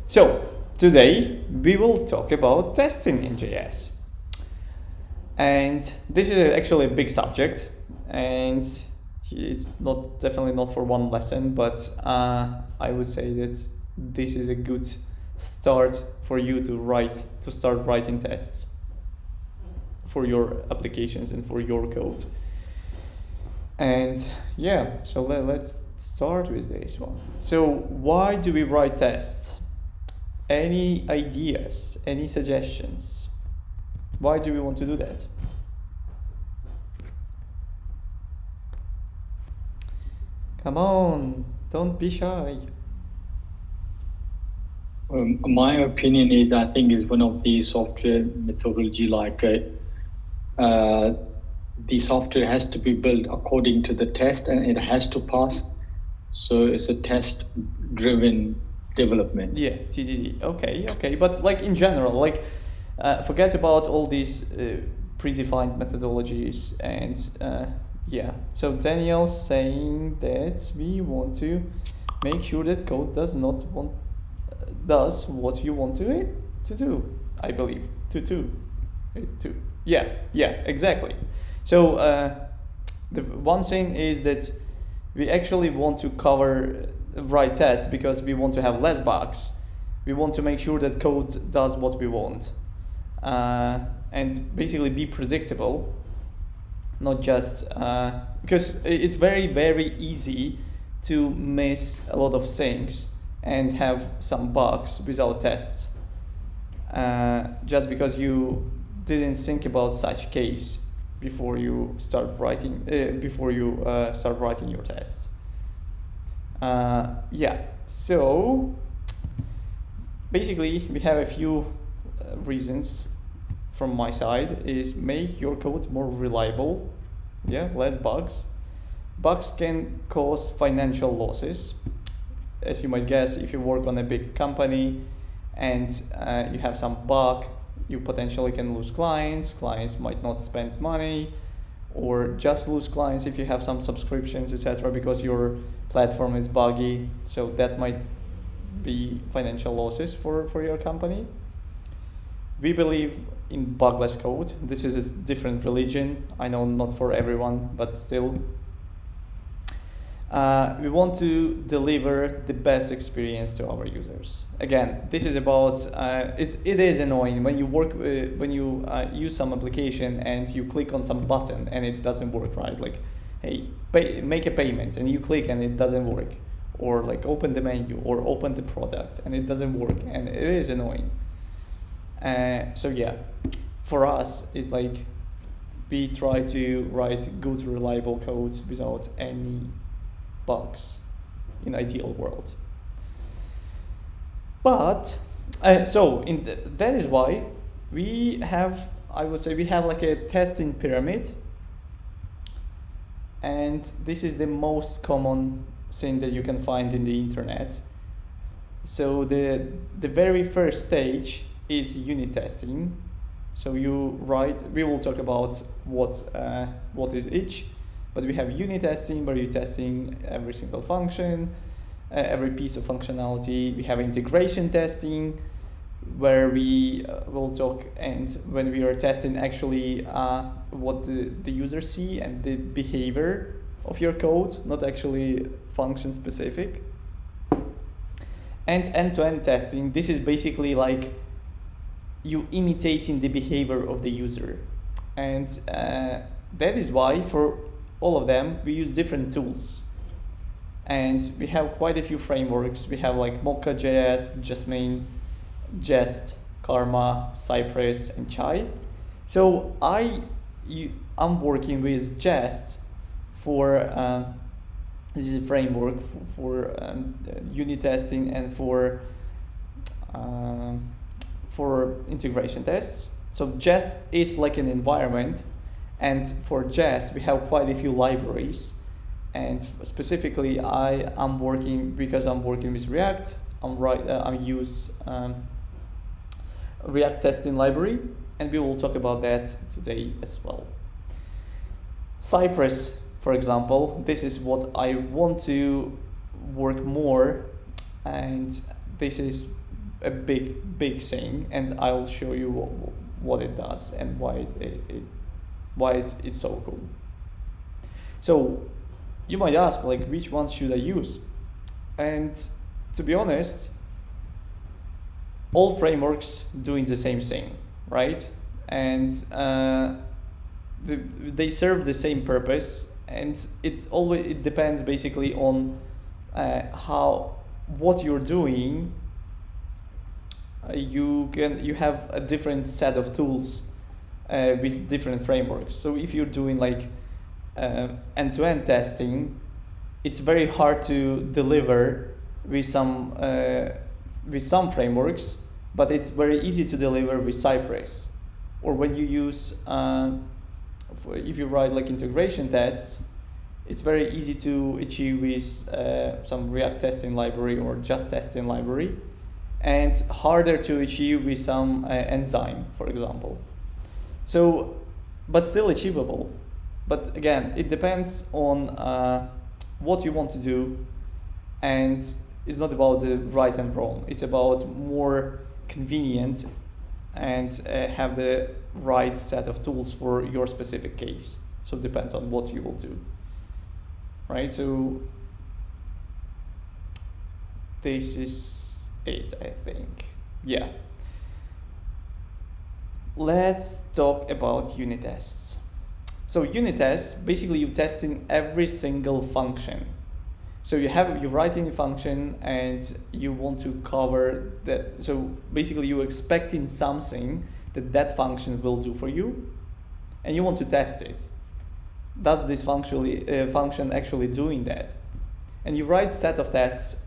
So today we will talk about testing in JS. And this is actually a big subject, and it's definitely not for one lesson, but I would say that this is a good start for you to start writing tests for your applications and for your code. And yeah, so let's start with this one. So why do we write tests? Any ideas, any suggestions? Why do we want to do that? Come on, don't be shy. My opinion is, I think, is one of the software methodology, like the software has to be built according to the test and it has to pass. So it's a test-driven development. Yeah, TDD. Okay. But like in general, like forget about all these predefined methodologies and yeah. So Daniel's saying that we want to make sure that code does what you want to do. I believe to. Yeah, exactly. So the one thing is that we actually want to write tests because we want to have less bugs. We want to make sure that code does what we want and basically be predictable, not just because it's very, very easy to miss a lot of things and have some bugs without tests just because you didn't think about such case before you start writing your tests. Yeah, so basically we have a few reasons from my side. Is make your code more reliable, less bugs. Bugs can cause financial losses, as you might guess. If you work on a big company and you have some bug, you potentially can lose clients. Clients might not spend money, or just lose clients if you have some subscriptions, etc., because your platform is buggy. So that might be financial losses for your company. We believe in bugless code. This is a different religion. I know not for everyone, but still. We want to deliver the best experience to our users. Again, this is about it is annoying when you use some application and you click on some button and it doesn't work right. Like, hey, make a payment, and you click and it doesn't work, or like open the menu or open the product and it doesn't work, and it is annoying. So yeah, for us it's like we try to write good, reliable code without any bugs in ideal world. But that is why we have, I would say, we have like a testing pyramid, and this is the most common thing that you can find in the internet. So the very first stage is unit testing. So we will talk about what is each. But we have unit testing, where you're testing every single function, every piece of functionality. We have integration testing, where we will talk, and when we are testing actually what the user see and the behavior of your code, not actually function specific. And end-to-end testing, this is basically like you imitating the behavior of the user. And that is why for all of them we use different tools, and we have quite a few frameworks. We have like Mocha.js, Jasmine, Jest, Karma, Cypress, and Chai. So I'm working with Jest for this is a framework for unit testing and for integration tests. So Jest is like an environment. And for Jest, we have quite a few libraries. And specifically, I'm working with React. I use React testing library, and we will talk about that today as well. Cypress, for example, this is what I want to work more, and this is a big thing, and I'll show you what it does and why it's so cool. So you might ask, like, which ones should I use? And to be honest, all frameworks doing the same thing, right? And they serve the same purpose, and it depends basically on what you're doing. You have a different set of tools with different frameworks. So if you're doing like end-to-end testing, it's very hard to deliver with some frameworks, but it's very easy to deliver with Cypress. Or when you use if you write like integration tests, it's very easy to achieve with some React testing library or just testing library, and harder to achieve with some enzyme, for example. So, but still achievable. But again, it depends on what you want to do, and it's not about the right and wrong. It's about more convenient and have the right set of tools for your specific case. So it depends on what you will do, right? So this is it, I think. Yeah. Let's talk about unit tests. So unit tests, basically you're testing every single function. So you're writing a function and you want to cover that. So basically you're expecting something that function will do for you, and you want to test it. Does this function actually doing that? And you write set of tests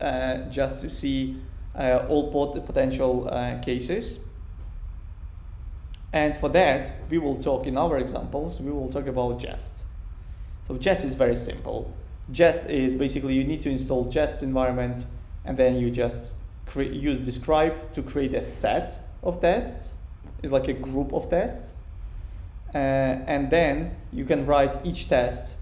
just to see all potential cases. And for that, we will talk in our examples, we will talk about Jest. So Jest is very simple. Jest is basically you need to install Jest environment, and then you just use describe to create a set of tests. It's like a group of tests. And then you can write each test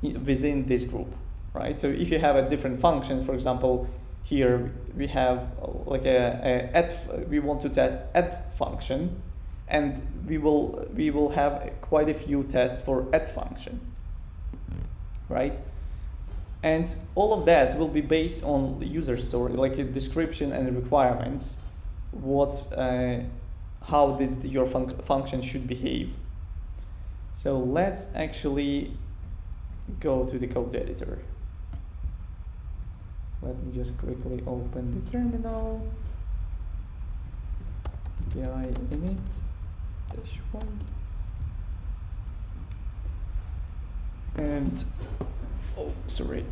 within this group, right? So if you have a different functions, for example, here we have like we want to test add function, and we will have quite a few tests for add function, right? And all of that will be based on the user story, like a description and requirements, how did your function should behave. So let's actually go to the code editor. Let me just quickly open the terminal. API init -1. And sorry.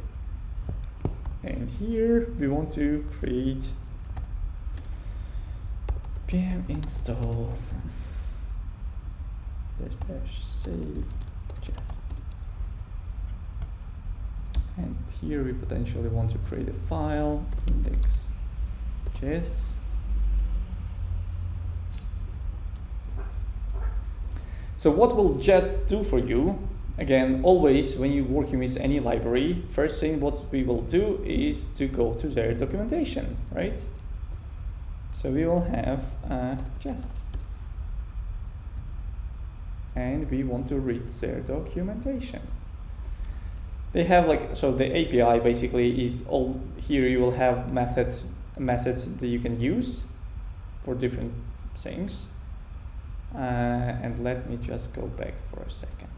And here we want to create pm install --save Jest. And here we potentially want to create a file, index.js. So what will Jest do for you? Again, always when you're working with any library, first thing what we will do is to go to their documentation, right? So we will have Jest. And we want to read their documentation. They have so the API basically is all here. You will have methods that you can use for different things. And let me just go back for a second.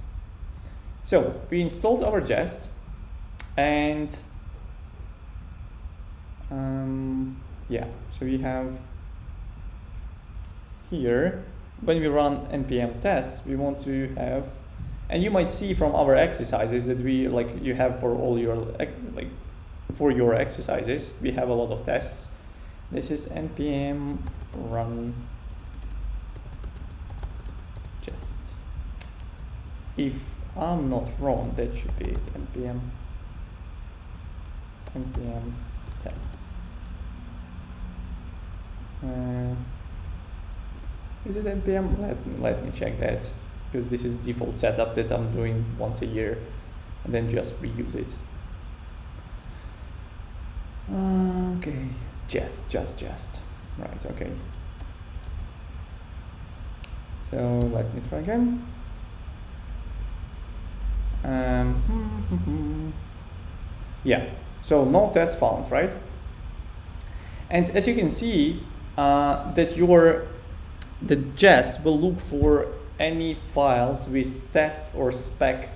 So we installed our Jest, and so we have here, when we run npm tests, we want to have, and you might see from our exercises that you have for all your for your exercises, we have a lot of tests. This is npm run Jest. If I'm not wrong, that should be it. npm test. Is it npm? Let me check that, because this is default setup that I'm doing once a year, and then just reuse it. Okay, Jest. Right, okay. So let me try again. Yeah, so no test found, right? And as you can see, that the Jest will look for any files with test or spec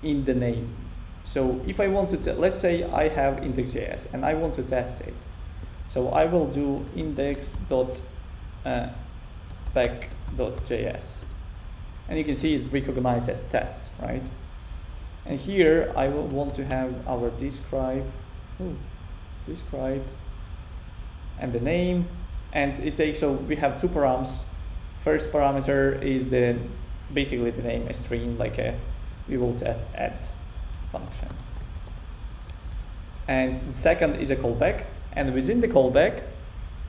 in the name. So if I want to, let's say I have index.js and I want to test it. So I will do index.spec.js. And you can see it's recognized as tests, right? And here I will want to have our describe and the name, and it takes, so we have two params. First parameter is basically the name, a string, like we will test add function. And the second is a callback, and within the callback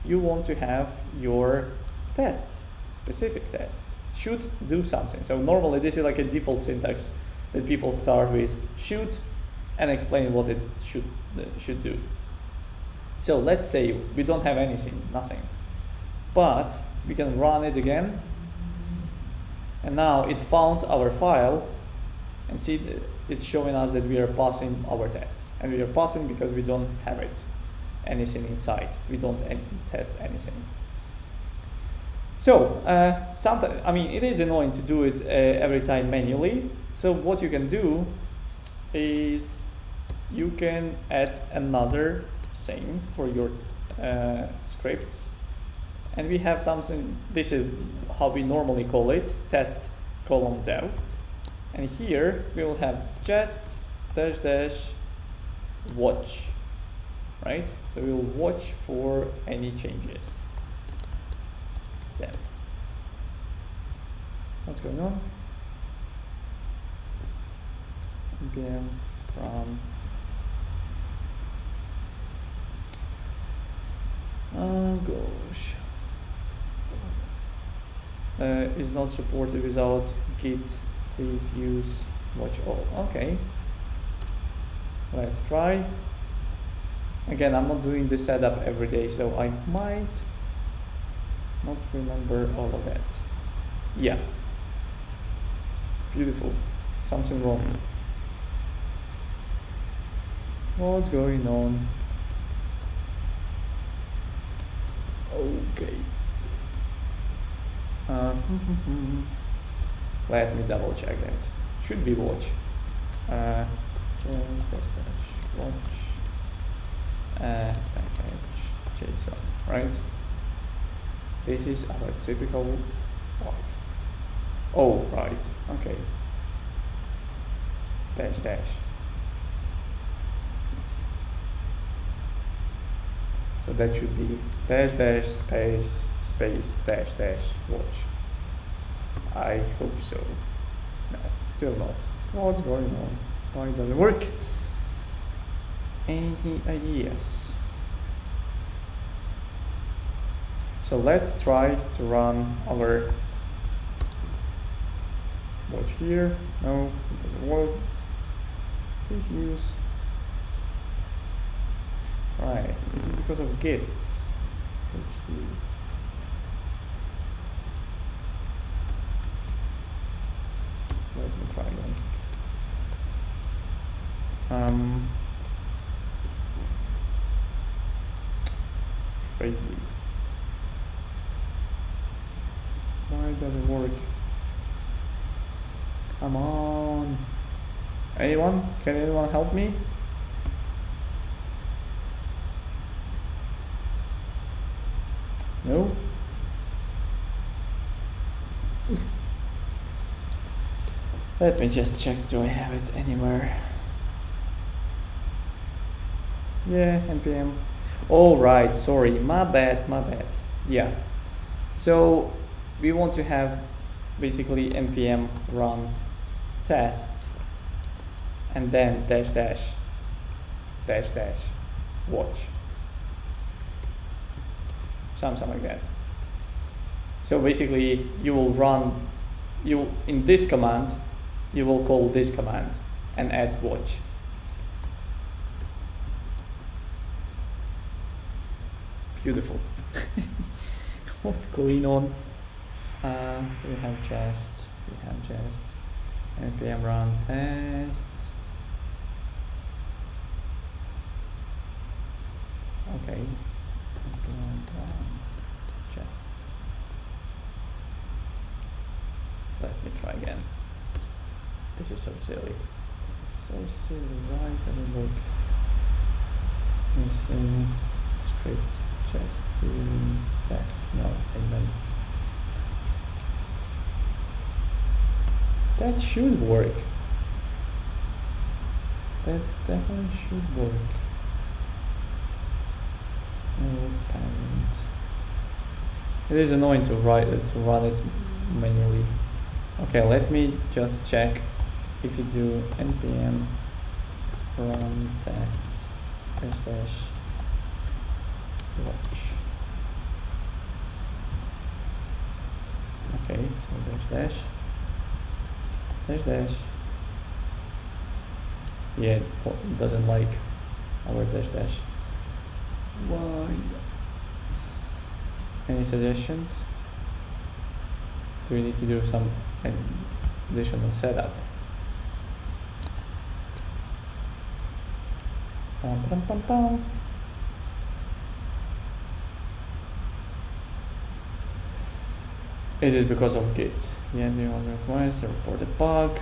you want to have your test, specific test, should do something. So normally this is like a default syntax that people start with should and explain what it should do. So let's say we don't have anything, nothing, but we can run it again, and now it found our file, and see it's showing us that we are passing our tests, and we are passing because we don't have anything inside. We don't test anything. So sometimes, I mean, it is annoying to do it every time manually. So what you can do is you can add another thing for your scripts, and we have something. This is how we normally call it, test column dev, and here we will have just -- watch, right? So we will watch for any changes. Dev. What's going on? npm run. Oh gosh. Is not supported without git. Please use watch all. Okay. Let's try. Again, I'm not doing the setup every day, so I might not remember all of that. Yeah. Beautiful. Something wrong. What's going on? Okay. Let me double check that. Should be watch. Watch. Package JSON, right? This is our typical wife. Oh, right. Okay. -- So that should be -- space -- watch. I hope so. No, still not. What's going on? Why doesn't it work? Any ideas? So let's try to run our watch here. No, it doesn't work. Please use. Right, is it because of git? Let me try again. Crazy. Why does it work? Come on. Anyone? Can anyone help me? No? Let me just check, do I have it anywhere? Yeah, npm. Oh, right, sorry, my bad. Yeah. So we want to have basically npm run tests and then -- watch. Something like that. So basically you will run, in this command, you will call this command and add watch. beautiful. What's going on? We have just npm run test. Okay, npm run just. Let me try again. This is so silly. Why does it look missing script just to test? No, and then that should work. That definitely should work. Node parent. It is annoying to run it manually. Okay, let me just check if you do npm run test dash watch. Okay, so dash. Yeah, it doesn't like our dash. Why? Any suggestions? Do we need to do some additional setup? Pum. Is it because of Git? Yeah, do you want to request or report a bug?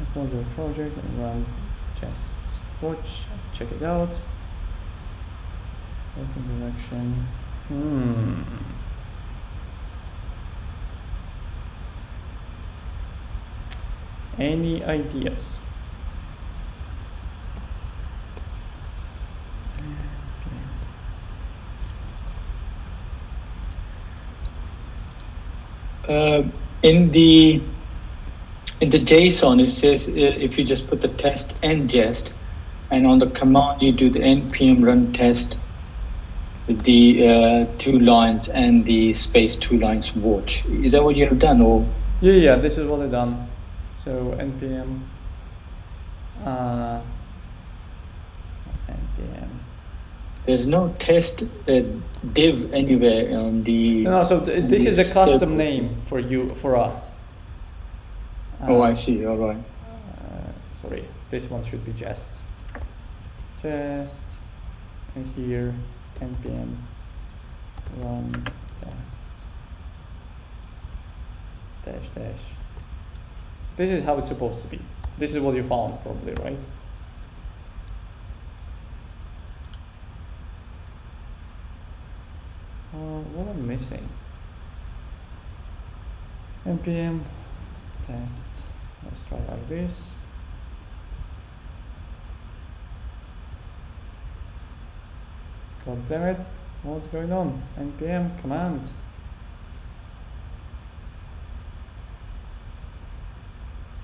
Upload your project and run just watch, check it out. Open direction. Any ideas? In the JSON, it says if you just put the test and jest, and on the command you do the npm run test with the 2 lines and the space 2 lines watch. Is that what you have done, or? Yeah, this is what I've done. So npm There's no test div anywhere on the. No, so this is a custom name for us. Oh, I see. All right. Sorry, this one should be jest, and here npm run test dash. This is how it's supposed to be. This is what you found probably, right? What am I missing? npm test. Let's try like this. God damn it! What's going on? npm command.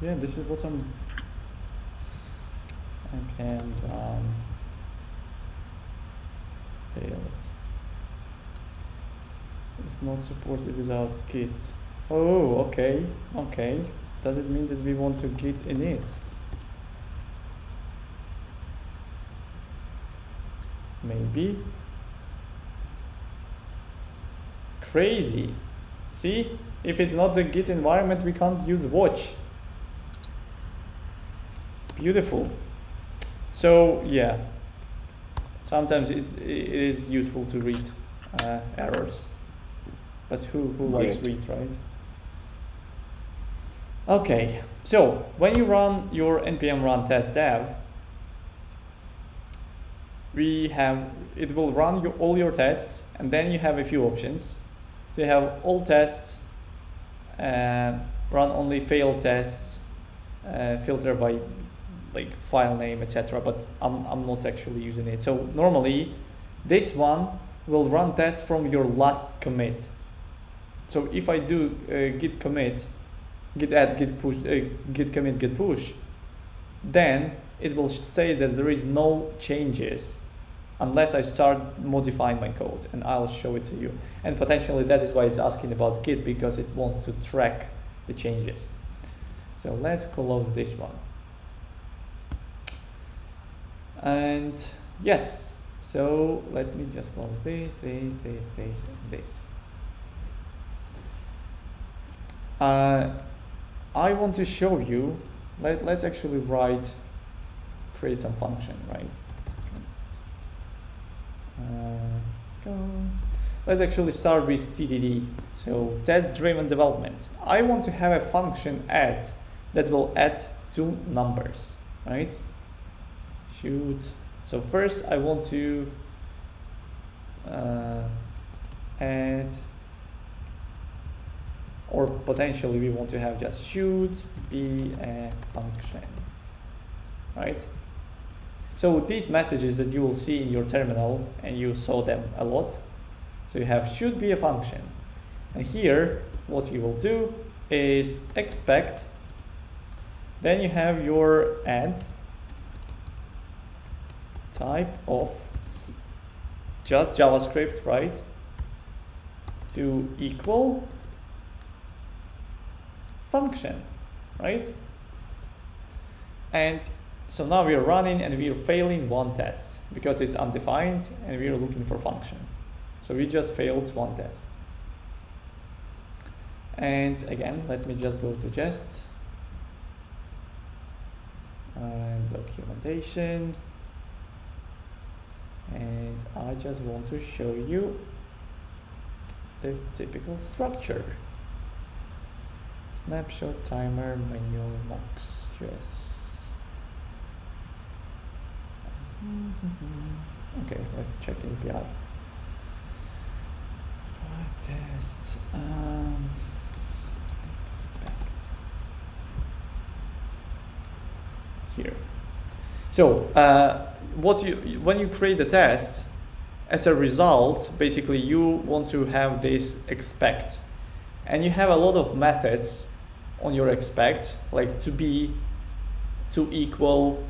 Yeah, this is what I'm. npm run failed. It's not supported without git. Oh, okay. Does it mean that we want to git init? Maybe. Crazy. See? If it's not the git environment, we can't use watch. Beautiful. So, yeah. Sometimes it is useful to read errors. But who likes read, right? Okay, so when you run your npm run test dev, it will run all your tests, and then you have a few options. So you have all tests, run only failed tests, filter by like file name, etc. But I'm not actually using it. So normally, this one will run tests from your last commit. So if I do git commit, git add, git push, git commit, git push, then it will say that there is no changes unless I start modifying my code, and I'll show it to you. And potentially that is why it's asking about git, because it wants to track the changes. So let's close this one. And yes, so let me just close this, and this. I want to show you, let's actually create some function, right? Go. Let's actually start with TDD, so test-driven development. I want to have a function add that will add two numbers, right? Shoot. So first I want to add, or potentially we want to have just should be a function, right? So these messages that you will see in your terminal, and you saw them a lot. So you have should be a function. And here, what you will do is expect, then you have your add type of just JavaScript, right? To equal function, right? And so now we are running and we are failing one test because it's undefined and we are looking for function. So we just failed one test. And again, let me just go to jest and documentation. And I just want to show you the typical structure. Snapshot, timer, manual, mocks, yes. Okay, let's check API. Drive tests, expect. Here. So, when you create a test, as a result, basically you want to have this expect. And you have a lot of methods on your expect, like to be, to equal,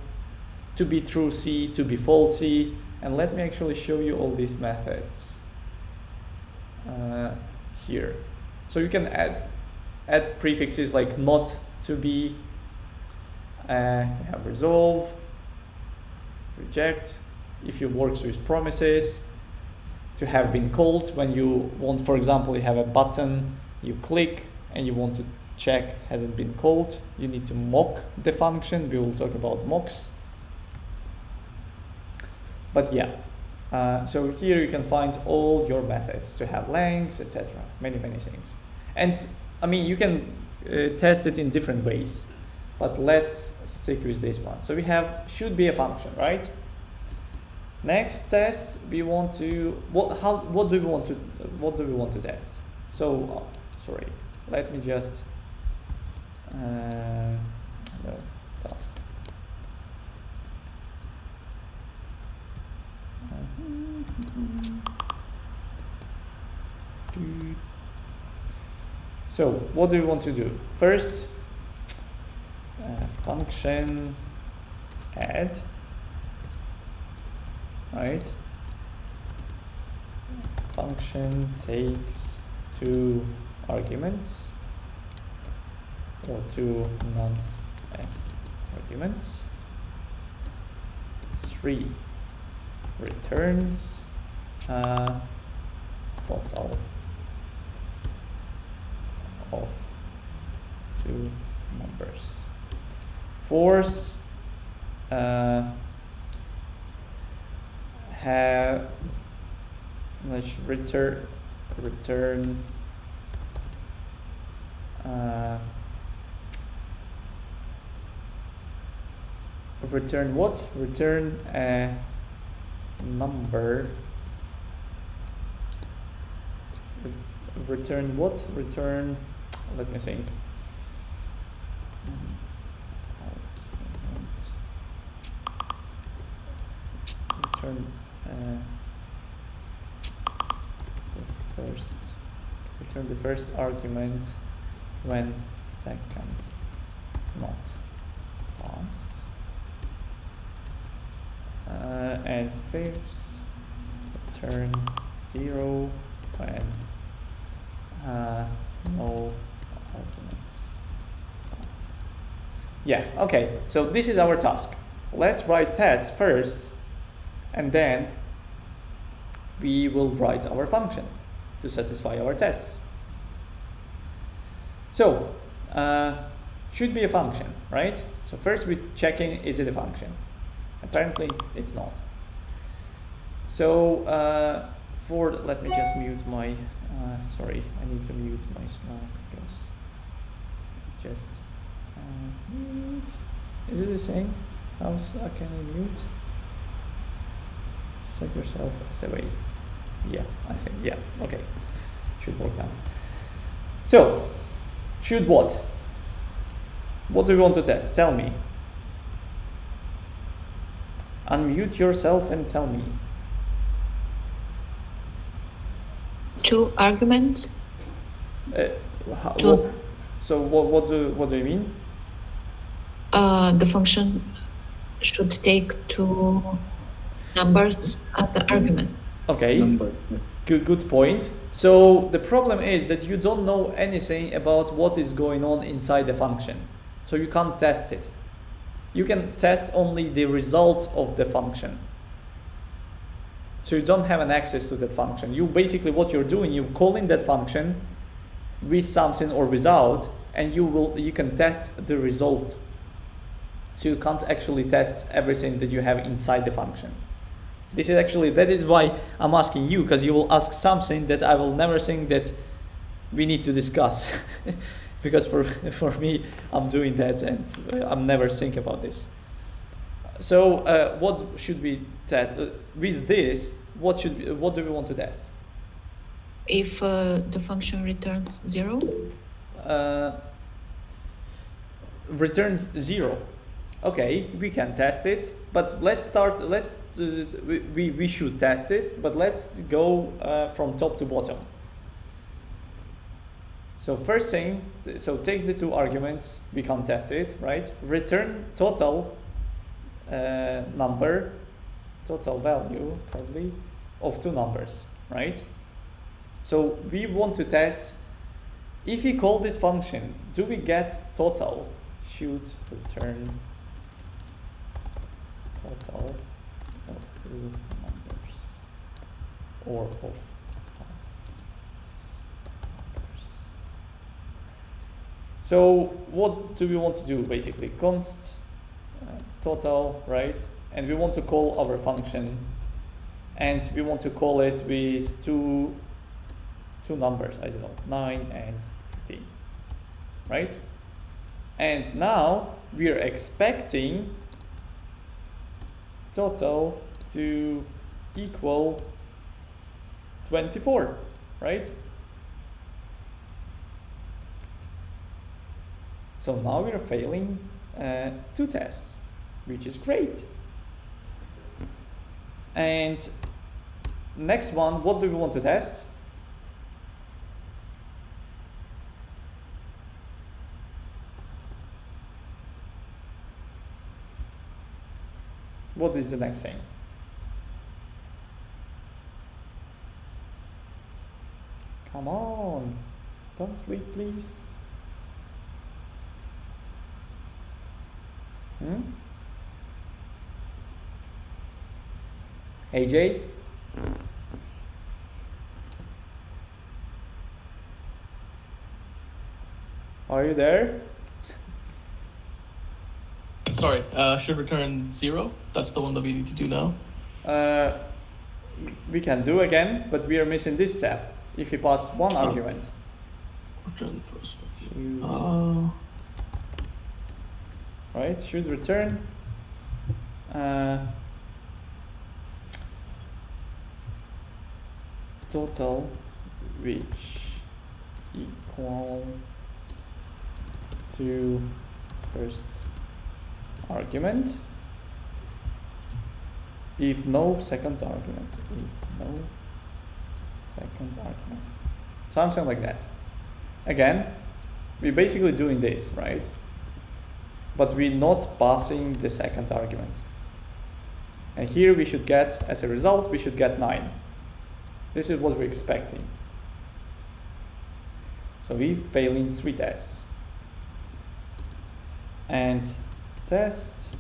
to be true C, to be false C. And let me actually show you all these methods here. So you can add prefixes like not to be, have resolve, reject, if you works with promises, to have been called when you want, for example, you have a button, you click and you want to check has it been called, you need to mock the function. We will talk about mocks. But yeah, so here you can find all your methods to have lengths, etc. Many things. And I mean, you can test it in different ways, but let's stick with this one. So we have should be a function, right? Next test, we want to what do we want to test? So sorry, let me just no task. So what do we want to do? First, function add, right? Function takes two arguments or two nums as arguments. 3 returns total of two numbers. Force let's return return what? Return a number. Return what? Return, let me think. Return the first argument when second not passed. And fifth, return 0 when no arguments passed. Yeah, okay, so this is our task. let's write tests first, and then we will write our function to satisfy our tests. So, should be a function, right? So first we're checking, is it a function? Apparently it's not. So let me just mute my, sorry, I need to mute my Slack because just mute. Is it the same? How can I mute? Set yourself as a way. Yeah, I think, yeah, okay. Should work now. So, should what? What do we want to test? Tell me. Unmute yourself and tell me. 2 arguments. So what do you mean? The function should take 2 numbers as the argument. Okay. Good point. So the problem is that you don't know anything about what is going on inside the function. So you can't test it. You can test only the result of the function. So you don't have an access to that function. You basically, what you're doing, you're calling that function with something or without, and you can test the result. So you can't actually test everything that you have inside the function. That is why I'm asking you, because you will ask something that I will never think that we need to discuss. Because for me, I'm doing that and I'm never think about this. So what should we test with this? What do we want to test? If the function returns 0? Returns 0. Okay, we can test it, but let's start. We should test it, but let's go from top to bottom. So first thing, so takes the 2 arguments, we can test it, right? Return total number, total value probably of 2 numbers, right? So we want to test, if we call this function, do we get total? Should return total of 2 numbers or of numbers. So what do we want to do basically? Const total, right? And we want to call our function, and we want to call it with two numbers, I don't know, 9 and 15, right? And now we are expecting total to equal 24, right? So now we are failing 2 tests, which is great. And next one, what do we want to test? What is the next thing? Come on, don't sleep, please. AJ? Are you there? Sorry, should return 0. That's the one that we need to do now. We can do again, but we are missing this step. If we pass 1 argument. Return the first one. Right, should return total, which equals to first argument if no second argument. Something like that. Again, we're basically doing this, right? But we're not passing the second argument. And here we should get, as a result, we should get 9. This is what we're expecting. So we're failing 3 tests. And test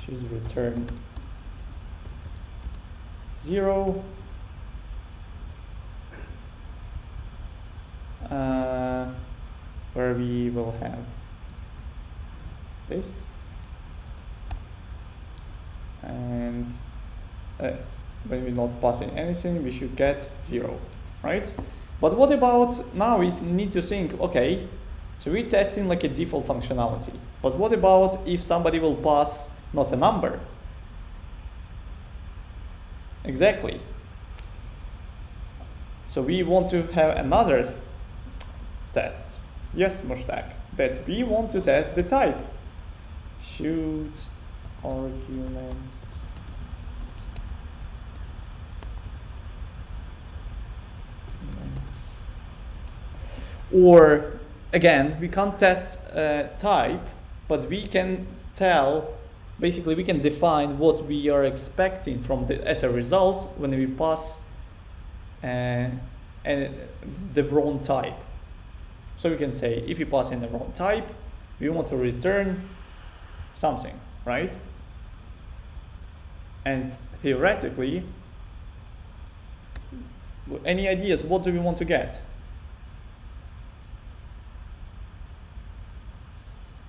should return 0. Where we will have this, and when we're not passing anything, we should get 0, right? But what about now? We need to think, okay, so we're testing like a default functionality, but what about if somebody will pass not a number? Exactly. So we want to have another test. Yes, Mushtaq, that we want to test the type. Shoot arguments. Or again, we can't test type, but we can tell, basically we can define what we are expecting from as a result when we pass the wrong type. So we can say, if you pass in the wrong type, we want to return something, right? And theoretically, any ideas, what do we want to get?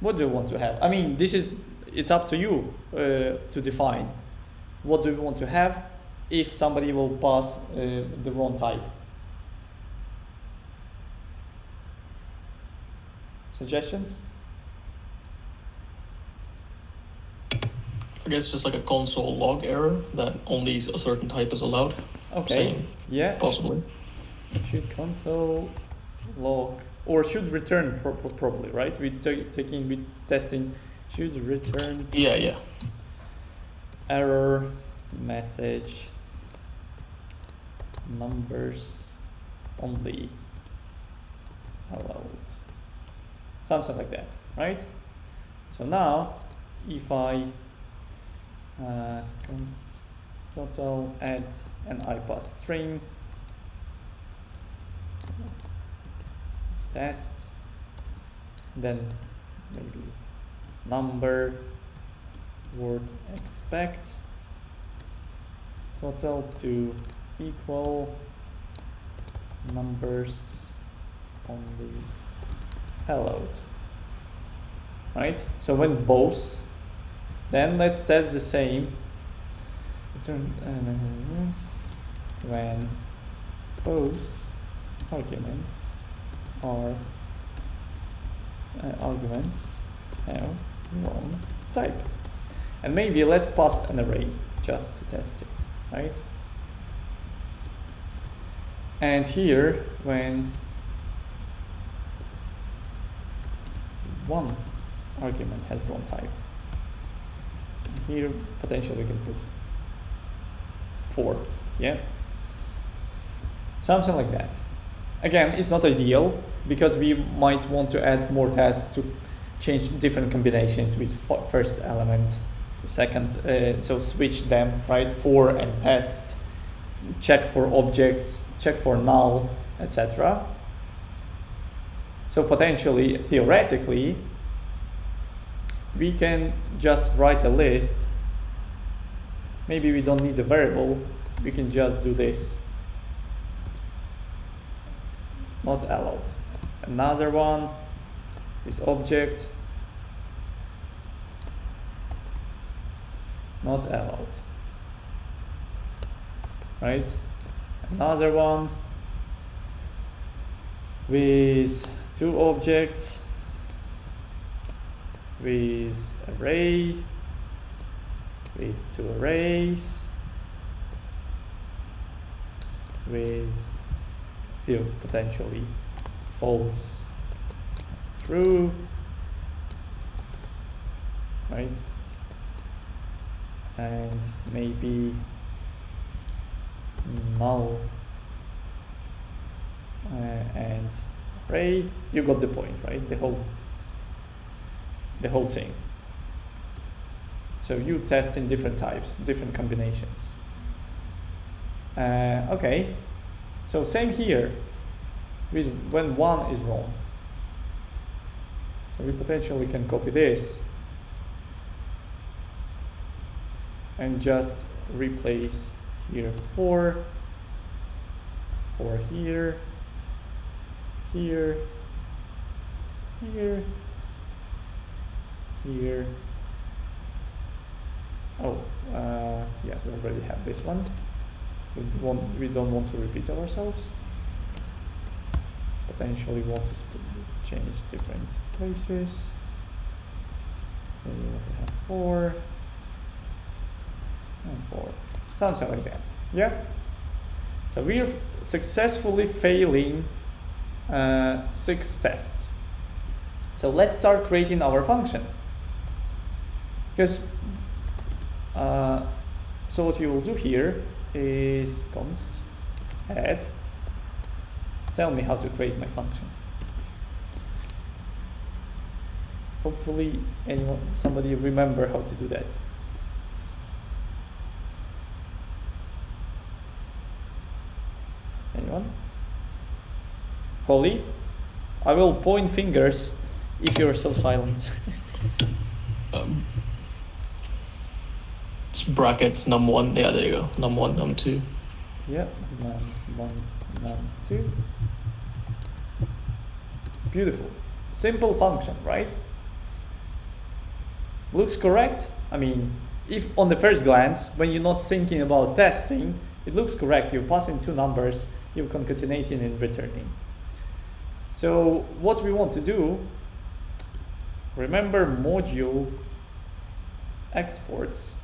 What do you want to have? I mean, it's up to you to define. What do you want to have if somebody will pass the wrong type? Suggestions? I guess just like a console log error that only a certain type is allowed. Okay, Same, yeah. possibly. Should console log, or should return probably, right? We testing should return Yeah. error message numbers only allowed, something like that, right? So now if I const total add an iPass string test, then maybe number word expect total to equal numbers only allowed, right? So when both, then let's test the same. When both arguments are arguments have wrong type, and maybe let's pass an array just to test it, right? And here, when one argument has wrong type, here potentially we can put 4, yeah, something like that. Again, it's not ideal because we might want to add more tests to change different combinations with first element to second, so switch them, right? For and tests, check for objects, check for null, etc. So potentially, theoretically, we can just write a list. Maybe we don't need a variable, we can just do this. Not allowed. Another one is object, not allowed, right? Another one with 2 objects, with array, with 2 arrays, with few potentially false, true, right? And maybe null and array. You got the point, right? The whole thing. So you test in different types, different combinations. Okay. So same here with when 1 is wrong. So we potentially can copy this and just replace here 4, 4 here, here, here, here. Oh, yeah, we already have this one. We don't want to repeat ourselves. Potentially want to change different places. Then you want to have 4 and 4, something like that. Yeah. So we are successfully failing 6 tests. So let's start creating our function. Because so what you will do here is const add. Tell me how to create my function. Hopefully somebody remember how to do that. Anyone? Holly? I will point fingers if you're so silent. It's brackets num1. Yeah, there you go. Num1, num2. Yeah, num1, num2. Beautiful. Simple function, right? Looks correct. I mean, if on the first glance, when you're not thinking about testing, it looks correct. You're passing 2 numbers, you're concatenating and returning. So what we want to do, remember module exports,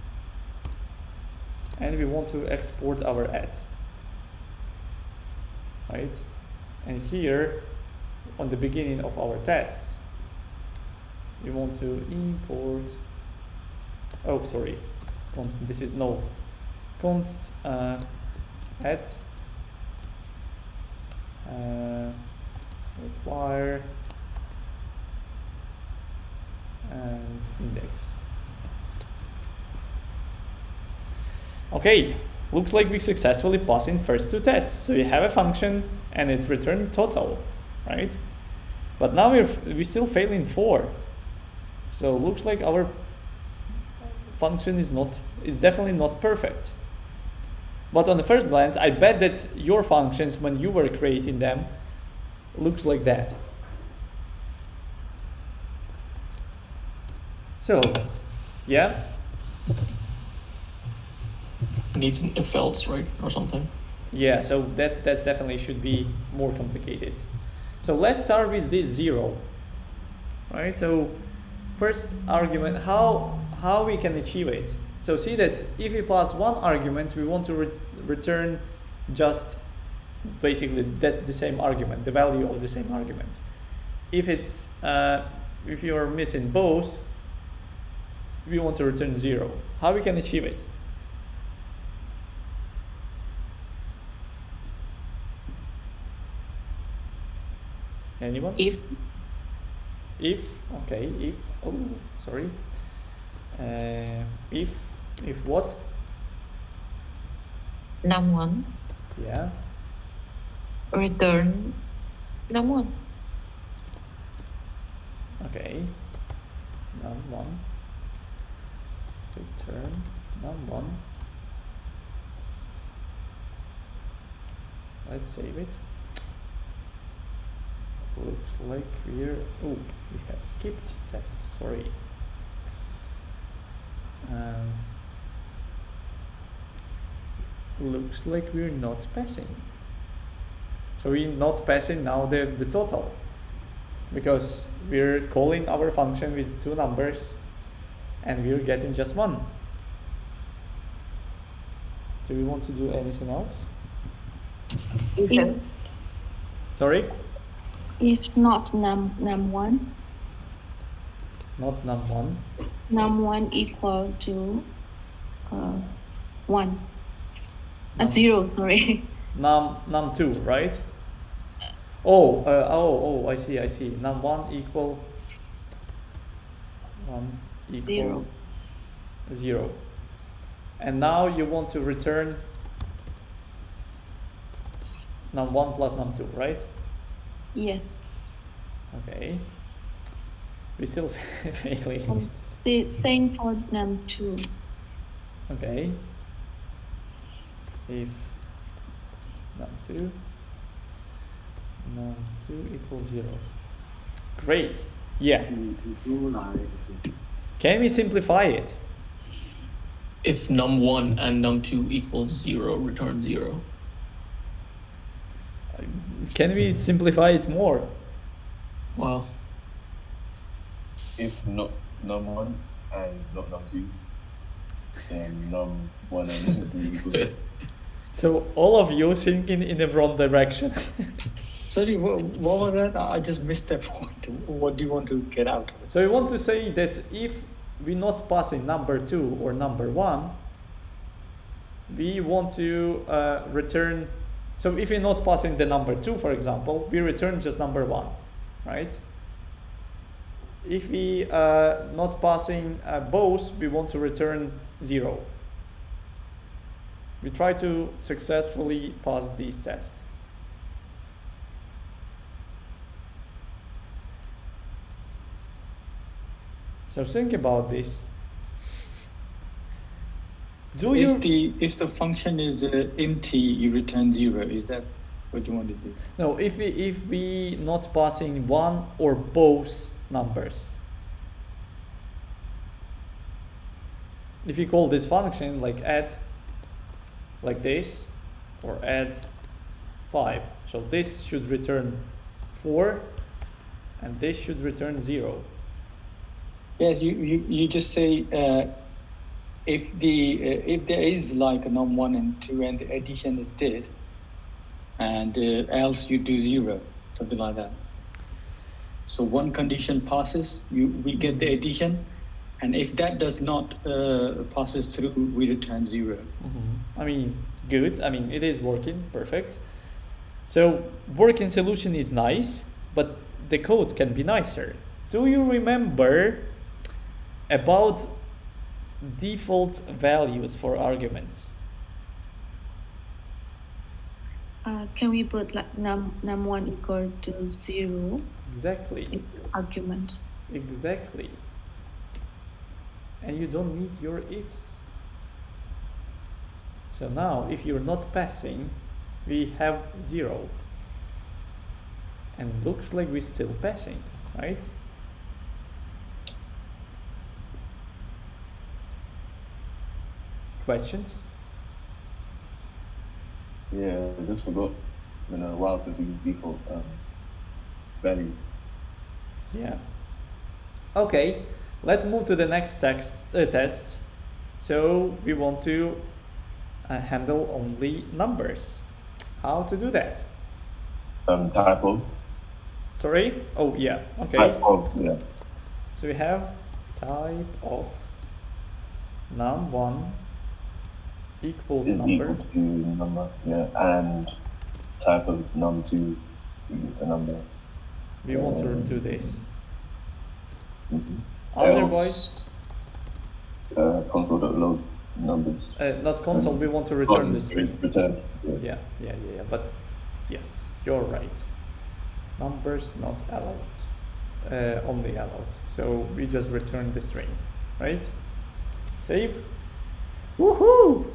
and we want to export our add, right? And here, on the beginning of our tests, we want to import, oh sorry, const, this is node, const add require and index. Okay, looks like we successfully passed in first 2 tests. So you have a function and it returned total, right? But now we're still failing 4. So looks like our function is definitely not perfect. But on the first glance, I bet that your functions, when you were creating them, looks like that. So, yeah. Needs an if else, right? Or something. Yeah, so that's definitely should be more complicated. So let's start with this 0. Right? So first argument, how we can achieve it. So see that if we pass 1 argument, we want to return just basically the same argument, the value of the same argument. If it's if you are missing both, we want to return 0. How we can achieve it? Anyone? If Okay, if, oh, sorry. If what? num1 Yeah. return num1. Okay. Num1 return num1. Let's save it. Looks like we have skipped tests, sorry. Looks like we're not passing. So we're not passing now the total, because we're calling our function with 2 numbers and we're getting just 1. Do we want to do anything else? If, Sorry? if not num1, Not num1. num1 equal to 1. 0, sorry. Num2, right? Oh, I see. Num1 equal 1 equal 0. And now you want to return num1 plus num2, right? Yes. Okay. We still failing. The same for num2. Okay. If num2 equals 0. Great. Yeah. Can we simplify it? If num1 and num2 equals 0, return 0. Can we simplify it more? Wow. If not num1 and not num2, then num1 and num3 equals 0. So all of you thinking in the wrong direction. Sorry, what was that? I just missed that point. What do you want to get out of it? So we want to say that if we're not passing number 2 or number 1, we want to return. So if we're not passing the number 2, for example, we return just number 1, right? If we not passing both, we want to return 0. We try to successfully pass these tests. So think about this. If the function is int, you return 0. Is that what you want to do? No, if we not passing one or both numbers. If you call this function like add, like this, or add 5, so this should return 4, and this should return 0. Yes, you just say if there is like a num1 and 2 and the addition is this, and else you do 0, something like that. So one condition passes, we get the addition, and if that does not passes through, we return 0. I mean, good. I mean, it is working perfect. So working solution is nice, but the code can be nicer. Do you remember about default values for arguments? Can we put like num1 equal to 0? Exactly. In argument. Exactly. And you don't need your ifs. So now, if you're not passing, we have 0. And looks like we're still passing, right? Questions? Yeah, I just forgot. Been a while since we used default values. Yeah. Okay, let's move to the next test. So we want to handle only numbers. How to do that? Type of. Sorry? Oh, yeah. Okay. Type of, yeah. So we have type of num1 equals Is number. equal to number, yeah, and type of num2 equal to number. We want to do this. Mm-hmm. Otherwise, console.load numbers. not console, we want to return the string. Return. Yeah. But yes, you're right. Numbers not allowed, only allowed. So we just return the string, right? Save. Woohoo!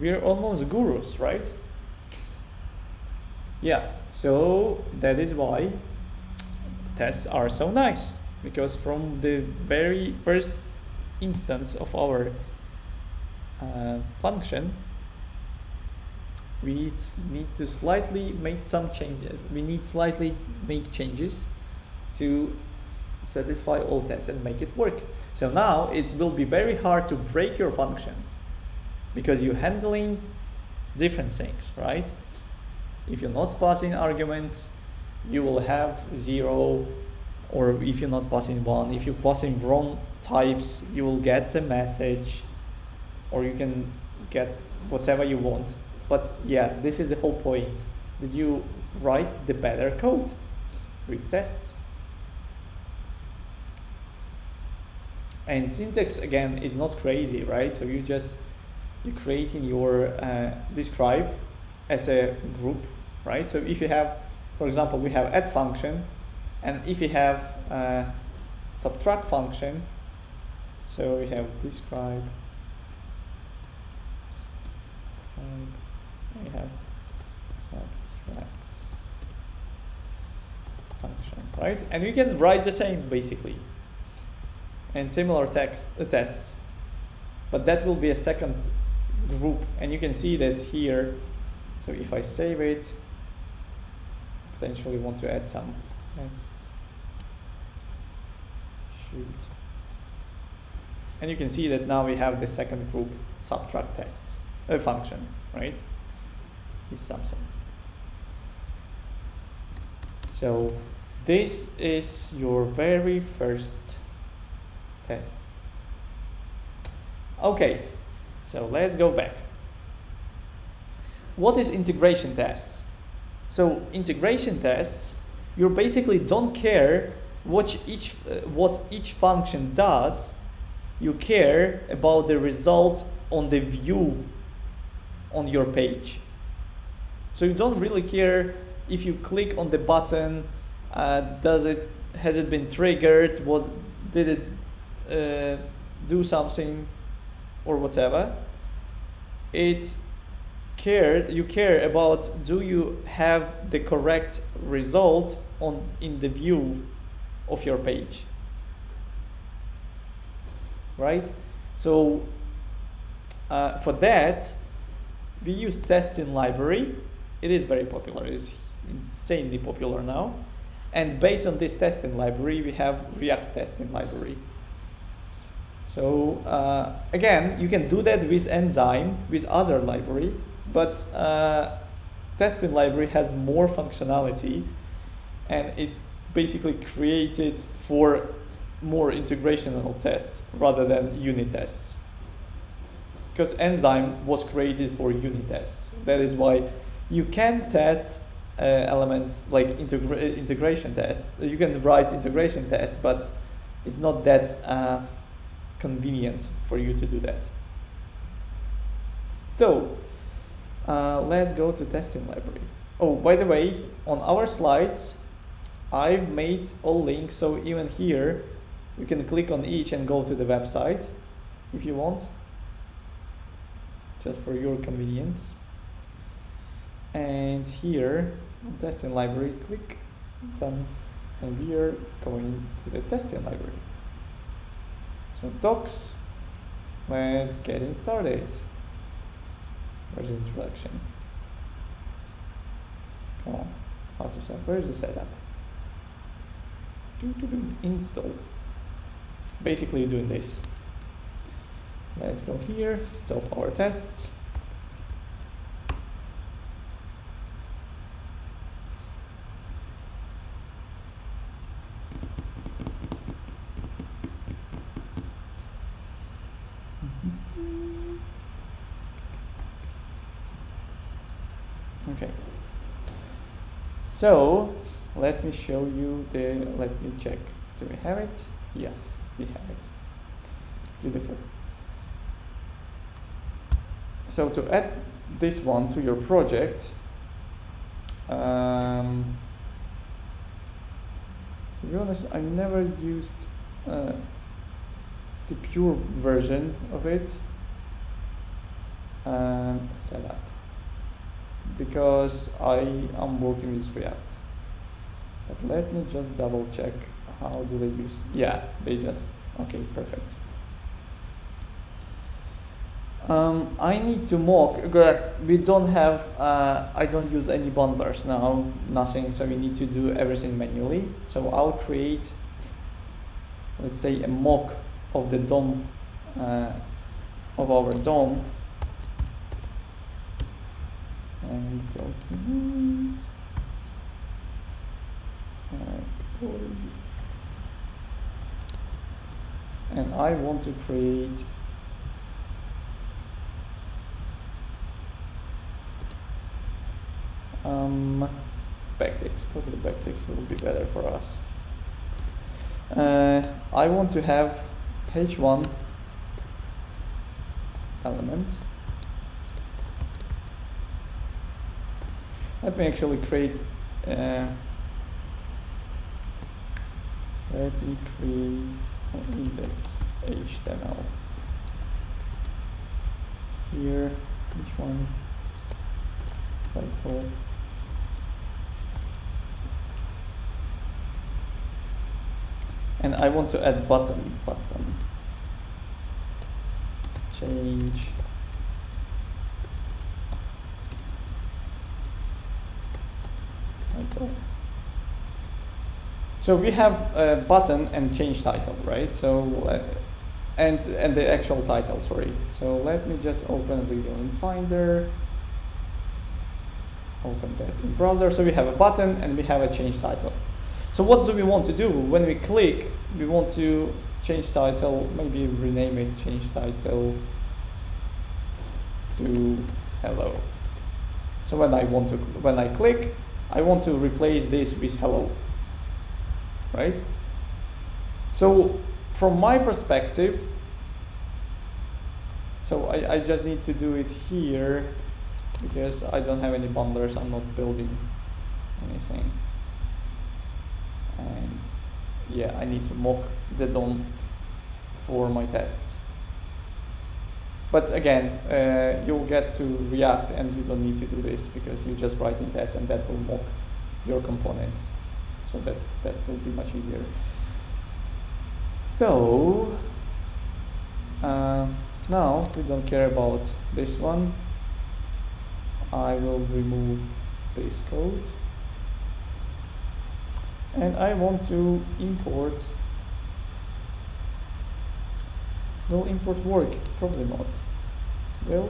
We're almost gurus, right? Yeah, so that is why tests are so nice, because from the very first instance of our function, we need to slightly make some changes. We need slightly make changes to satisfy all tests and make it work. So now it will be very hard to break your function, because you're handling different things, right? If you're not passing arguments, you will have 0, or if you're not passing 1, if you're passing wrong types, you will get the message, or you can get whatever you want. But yeah, this is the whole point, that you write the better code with tests. And syntax, again, is not crazy, right? So you're creating your describe as a group, right? So if you have, for example, we have add function, and if you have subtract function, So we have describe, we have subtract function, right? And we can write the same basically, and similar tests, but that will be a second group, and you can see that here. So if I save it, potentially want to add some tests. Shoot. And you can see that now we have the second group, subtract tests, a function, right? Is something. So this is your very first test. Okay, so let's go back. What is integration tests? So integration tests, you basically don't care what each function does. You care about the result on the view on your page. So you don't really care if you click on the button, has it been triggered? Did it do something or whatever? You care about, do you have the correct result in the view of your page, right? So for that, we use testing library. It is very popular. It is insanely popular now. And based on this testing library, we have React testing library. So again, you can do that with Enzyme, with other library, but testing library has more functionality, and it basically created for more integrational tests rather than unit tests. Because Enzyme was created for unit tests. That is why you can test elements like integration tests. You can write integration tests, but it's not that convenient for you to do that. So let's go to testing library. Oh, by the way, on our slides, I've made all links, so even here, you can click on each and go to the website if you want, just for your convenience. And here, on testing library, click done, and we are going to the testing library. So docs, let's get it started. Where's the introduction? Come on, how to set? Where's the setup? Install. Basically doing this. Let's go here, stop our tests. Okay. So let me show you let me check. Do we have it? Yes, we have it. Beautiful. So to add this one to your project, to be honest, I never used the pure version of it. Setup, because I am working with React. But let me just double check. How do they use? Yeah, they just, okay, perfect. I need to mock. We don't have, I don't use any bundlers now, nothing, so we need to do everything manually. So I'll create, let's say, a mock of the DOM, of our DOM. And document. And I want to create backticks. Probably backticks will be better for us. I want to have h1 element. Let me actually create. Let me create an index HTML. Here, which one? Title. And I want to add button. Change. Title. So we have a button and change title, right? So and the actual title, sorry. So let me just open video in Finder. Open that in browser. So we have a button and we have a change title. So what do we want to do? When we click, we want to change title, maybe rename it, change title to hello. So when I click, I want to replace this with hello, right? So from my perspective, so I just need to do it here because I don't have any bundlers, I'm not building anything. And yeah, I need to mock the DOM for my tests. But again, you'll get to React and you don't need to do this because you just write in tests and that will mock your components. So that will be much easier. So now we don't care about this one. I will remove this code. And I want to import. Will import work? Probably not. Will?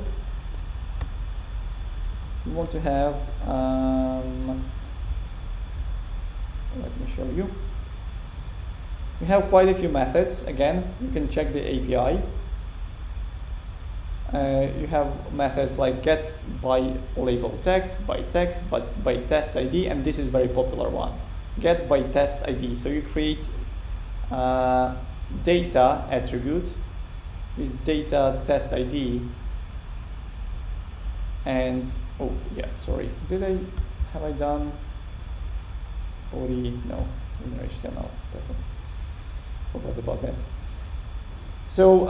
We want to have, let me show you. We have quite a few methods. Again, you can check the API. You have methods like get by label text, by text, but by test ID, and this is very popular one. Get by test ID. So you create data attribute with data test ID. And oh yeah, sorry. Have I done body? No, inner HTML. Perfect. Forgot about that. So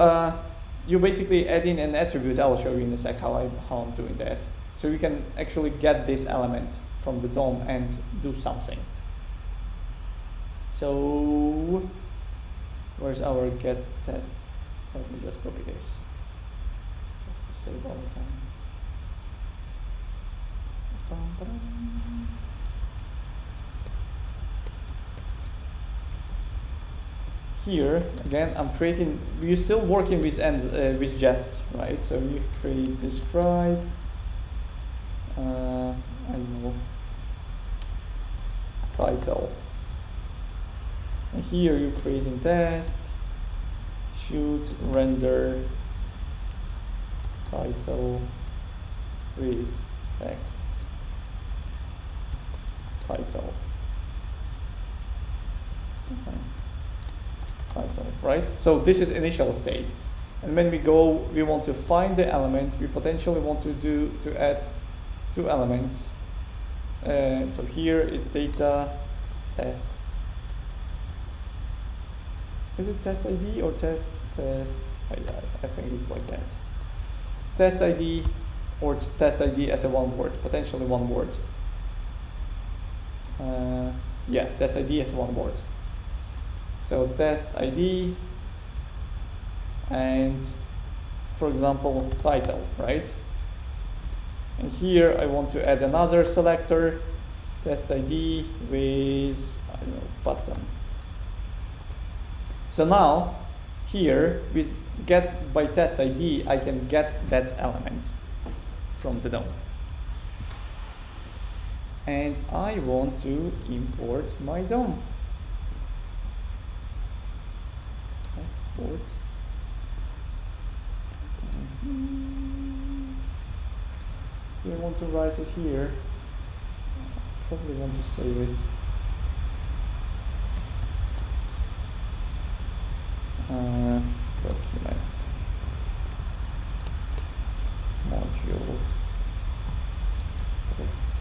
you basically add in an attribute. I'll show you in a sec how I'm doing that. So you can actually get this element from the DOM and do something. So where's our get tests? Let me just copy this, just to save all the time. Here again, I'm creating. You're still working with with jest, right? So you create describe. I don't know. Title. And here you're creating test. Shoot render title with text title. Okay. Title, right? So this is initial state, and when we want to find the element. We potentially want to add two elements. So here is data test. Is it test ID or test? I think it's like that. Test ID or test ID as a one word, potentially one word. Yeah, test ID as one word. So test ID and, for example, title, right? And here I want to add another selector, test ID with, I don't know, button. So now, here, with get by test ID, I can get that element from the DOM. And I want to import my DOM. Export. Do I want to write it here? Probably want to save it. Document module exports.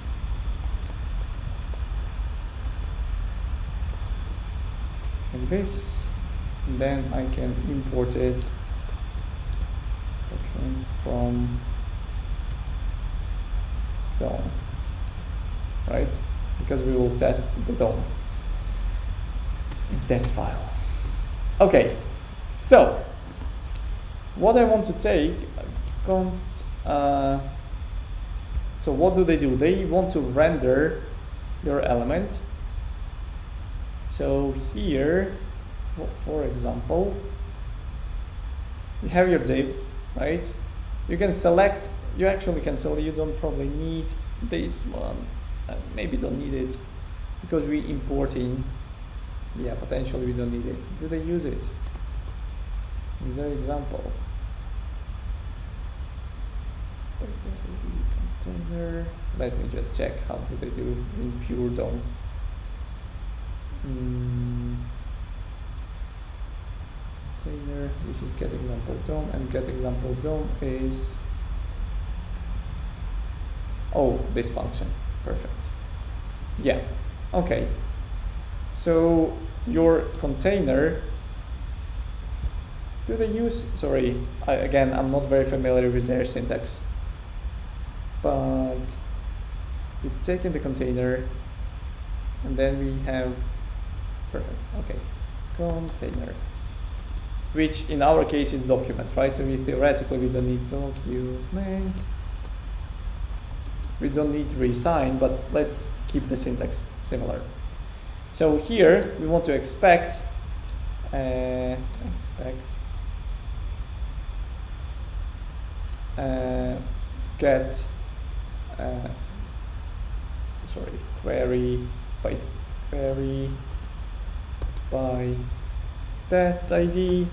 Like this, and then I can import it from DOM, right? Because we will test the DOM in that file. Okay, so what I want to take const. So what do? They want to render your element. So here, for example, you have your div, right? You can select. You actually can select. You don't probably need this one. Maybe don't need it because we importing. Yeah, potentially we don't need it. Do they use it? Is there an example? Container. Let me just check how do they do in pure DOM. Container, which is get example DOM, and get example DOM is this function. Perfect. Yeah. Okay. So your container. Do they use? Sorry, again, I'm not very familiar with their syntax. But we've taken the container, and then we have perfect. Okay, container, which in our case is document, right? So theoretically we don't need document. We don't need reassign, but let's keep the syntax similar. So here we want to expect get query by test ID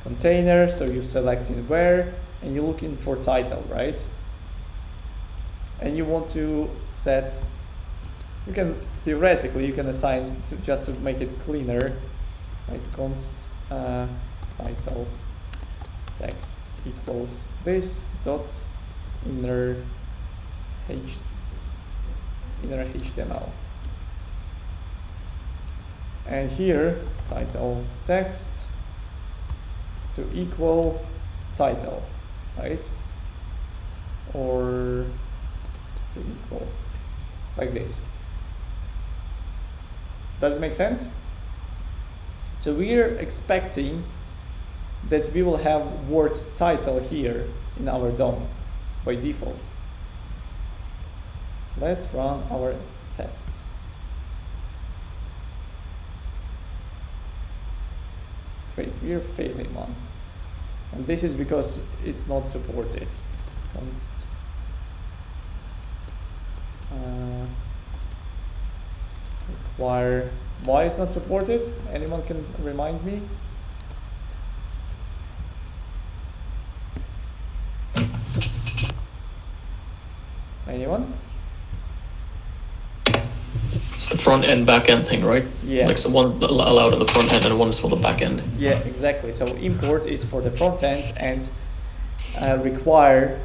container. So you're selecting where, and you're looking for title, right? And you want to set. You can theoretically you can assign to just to make it cleaner, like const title text equals this dot inner HTML, and here title text to equal title, right? Or to equal like this. Does it make sense? So we're expecting that we will have word title here in our DOM by default. Let's run our tests. Great, we are failing one. And this is because it's not supported. Const require. Why it's not supported? Anyone can remind me? Anyone? It's the front end, back end thing, right? Yes. Like the one allowed on the front end and one is for the back end. Yeah, exactly. So import is for the front end, and require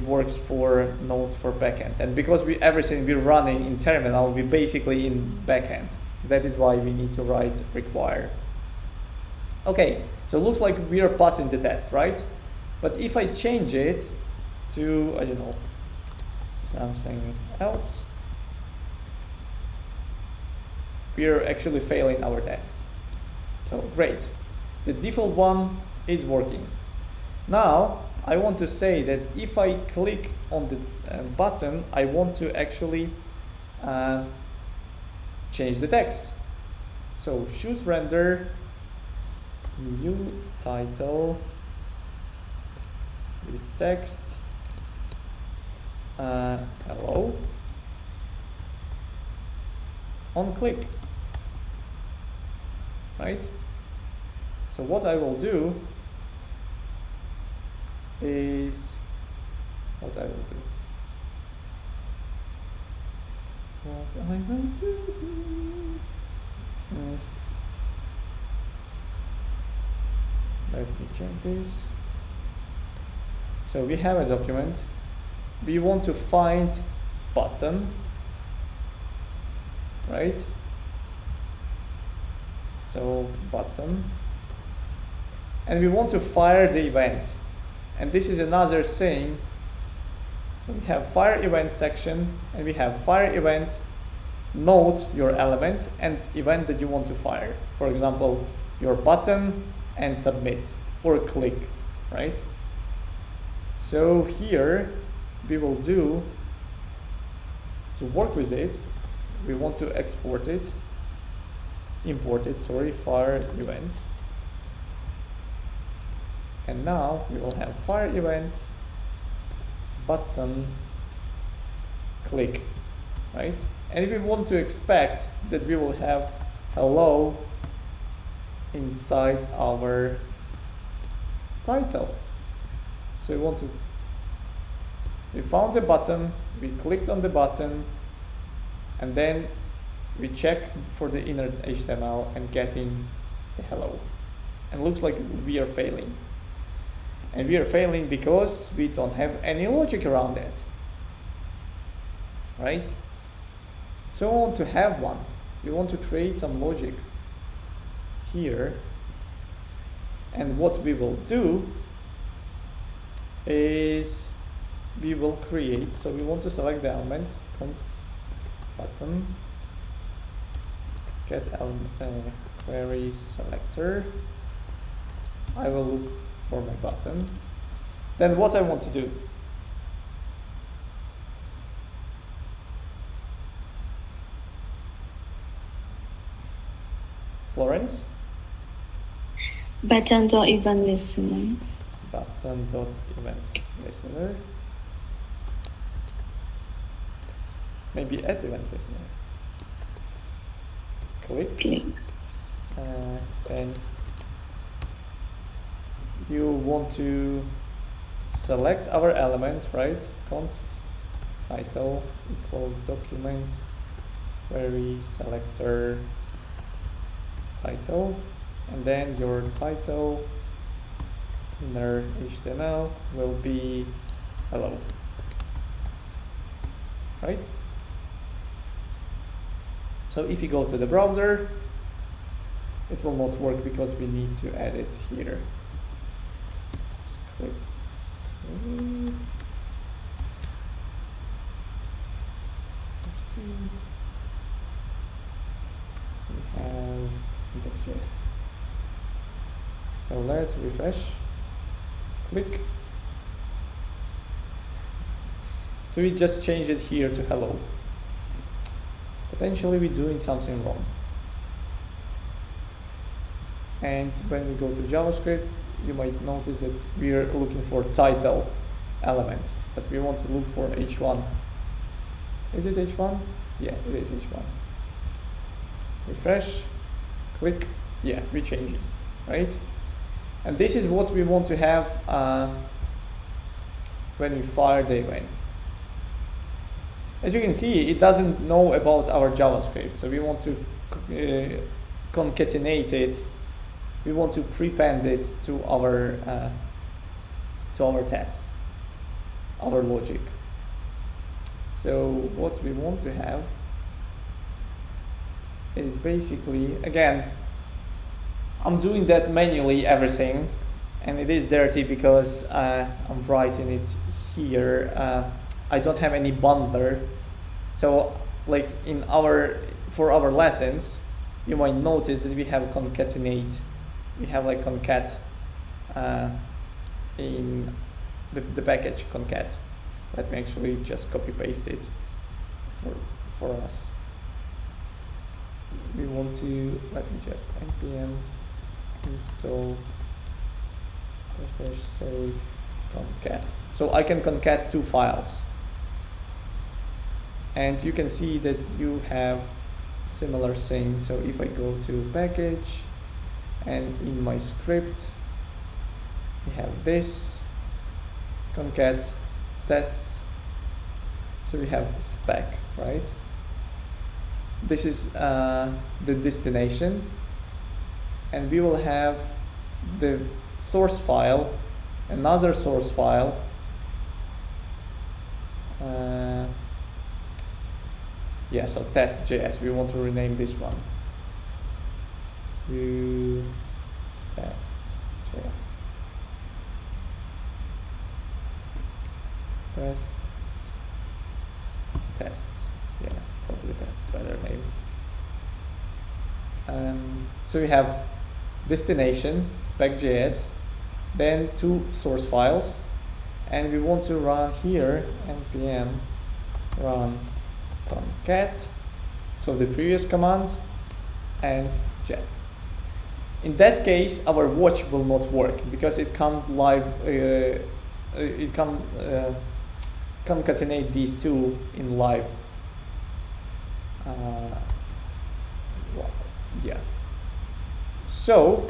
works for Node for backend. And because everything we're running in terminal, we're basically in backend. That is why we need to write require. Okay, so it looks like we are passing the test, right? But if I change it to, I don't know, something else, we are actually failing our test. So great, the default one is working. Now I want to say that if I click on the button, I want to actually change the text. So choose render new title with text hello on click, right? So what I will do is what I will do. Let me check this. So we have a document. We want to find button, right? So button, and we want to fire the event. And this is another thing. So we have fire event section, and we have fire event, note your element, and event that you want to fire. For example, your button and submit, or click, right? So here we will do, to work with it, we want to export it, import it, sorry, fire event. And now we will have fire event, button, click, right? And we want to expect that we will have hello inside our title. So we found the button, we clicked on the button, and then we check for the inner HTML and getting the hello. And looks like we are failing. And we are failing because we don't have any logic around it, right? So we want to have one. We want to create some logic here. And what we will do is we will create, so we want to select the element, const button, get query selector. I will look for my button. Then what I want to do, Florence, button.event listener. button.event listener, maybe add event listener, click, then you want to select our element, right? Const title equals document query selector title, and then your title inner HTML will be hello, right? So if you go to the browser, it will not work because we need to add it here. Scripts. We have index.js. So let's refresh. Click. So we just changed it here to hello. Potentially we're doing something wrong. And when we go to JavaScript, you might notice that we are looking for title element, but we want to look for h1. Is it h1? Yeah, it is h1. Refresh, click, yeah, we change it, right? And this is what we want to have when we fire the event. As you can see, it doesn't know about our JavaScript, so we want to concatenate it. We want to prepend it to our tests, our logic. So what we want to have is basically, again, I'm doing that manually, everything, and it is dirty because I'm writing it here. I don't have any bundler. So like for our lessons, you might notice that we have concatenate. We have like concat in the package concat. Let me actually just copy paste it for us. We want to, let me just npm install save concat. So I can concat two files. And you can see that you have similar thing. So if I go to package, and in my script, we have this concat tests. So we have spec, right? This is the destination, and we will have the source file, another source file, yeah, so test.js. We want to rename this one to test.js. tests. Yeah, probably tests better name. So we have destination spec.js, then 2 source files, and we want to run here npm run concat, so the previous command, and jest. In that case, our watch will not work because it can't concatenate these two in live. Well, yeah. So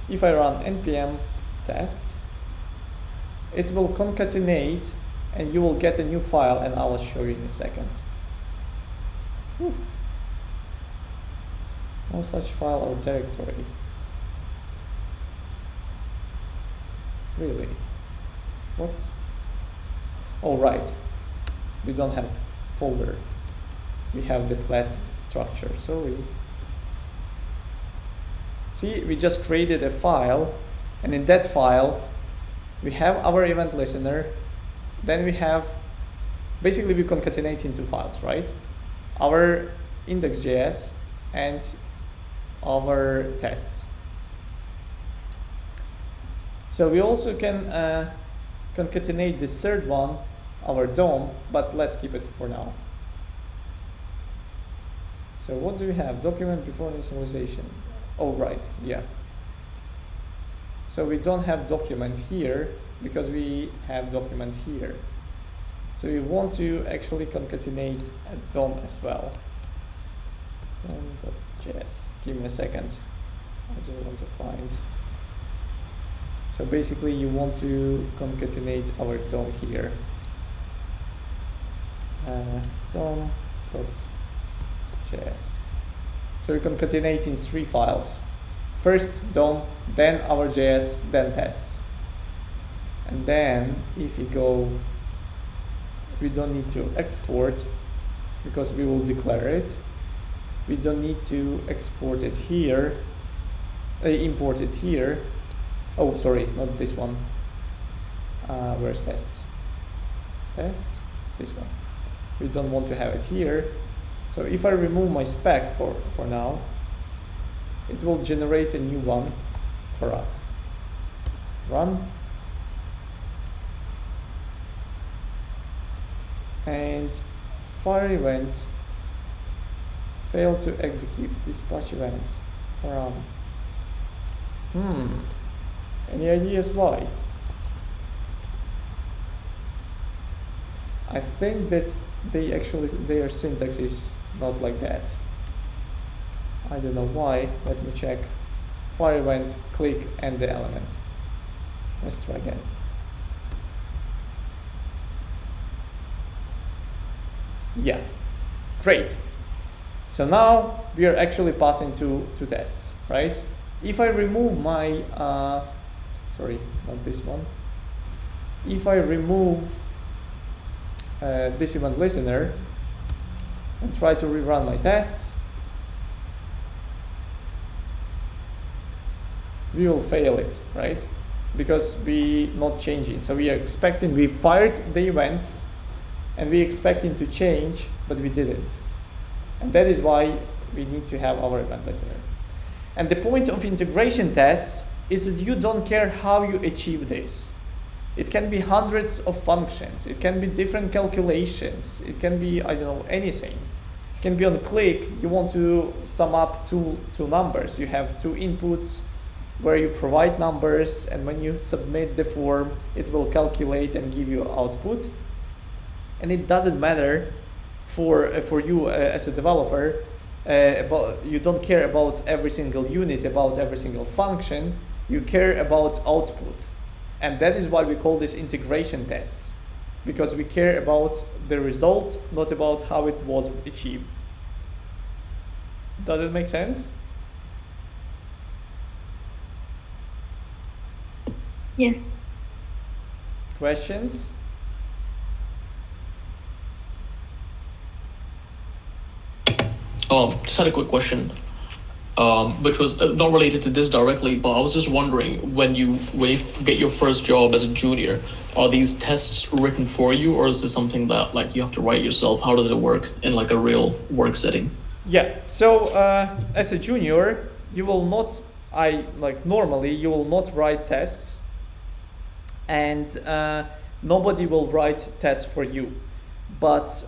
if I run npm test, it will concatenate and you will get a new file, and I'll show you in a second. Whew. No such file or directory. Really? What? Oh, right. We don't have folder. We have the flat structure. Sorry. See, we just created a file, and in that file, we have our event listener. Then we have, basically we concatenate into files, right? Our index.js and our tests. So we also can concatenate the third one, our DOM, but let's keep it for now. So what do we have? Document before initialization. Oh, right, yeah. So we don't have document here because we have document here. So we want to actually concatenate a DOM as well. DOM.js. Give me a second. I just want to find. So basically you want to concatenate our DOM here. DOM.js. So we concatenate in 3 files. First DOM, then our JS, then tests. And then if we go, we don't need to export because we will declare it. We don't need to export it here, import it here. Oh, sorry, not this one. Where's tests? Tests, this one. We don't want to have it here. So if I remove my spec for now, it will generate a new one for us. Run. And fire event failed to execute dispatch event. Run. Any ideas why? I think that their syntax is not like that. I don't know why. Let me check. Fire event, click, and the element. Let's try again. Yeah, great. So now we are actually passing two tests, right? If I remove my, sorry, not this one. If I remove this event listener and try to rerun my tests, we will fail it, right? Because we not changing. So we are expecting, we fired the event and we expecting to change, but we didn't. And that is why we need to have our event listener. And the point of integration tests is that you don't care how you achieve this. It can be hundreds of functions. It can be different calculations. It can be, I don't know, anything. It can be on click. You want to sum up two numbers. You have 2 inputs where you provide numbers, and when you submit the form, it will calculate and give you output. And it doesn't matter for you as a developer. You don't care about every single unit, about every single function. You care about output. And that is why we call this integration tests, because we care about the result, not about how it was achieved. Does it make sense? Yes. Questions? Just had a quick question. which was not related to this directly, but I was just wondering when you get your first job as a junior, are these tests written for you, or is this something that like you have to write yourself? How does it work in like a real work setting? Yeah. So as a junior, you will not. Normally you will not write tests, and nobody will write tests for you. But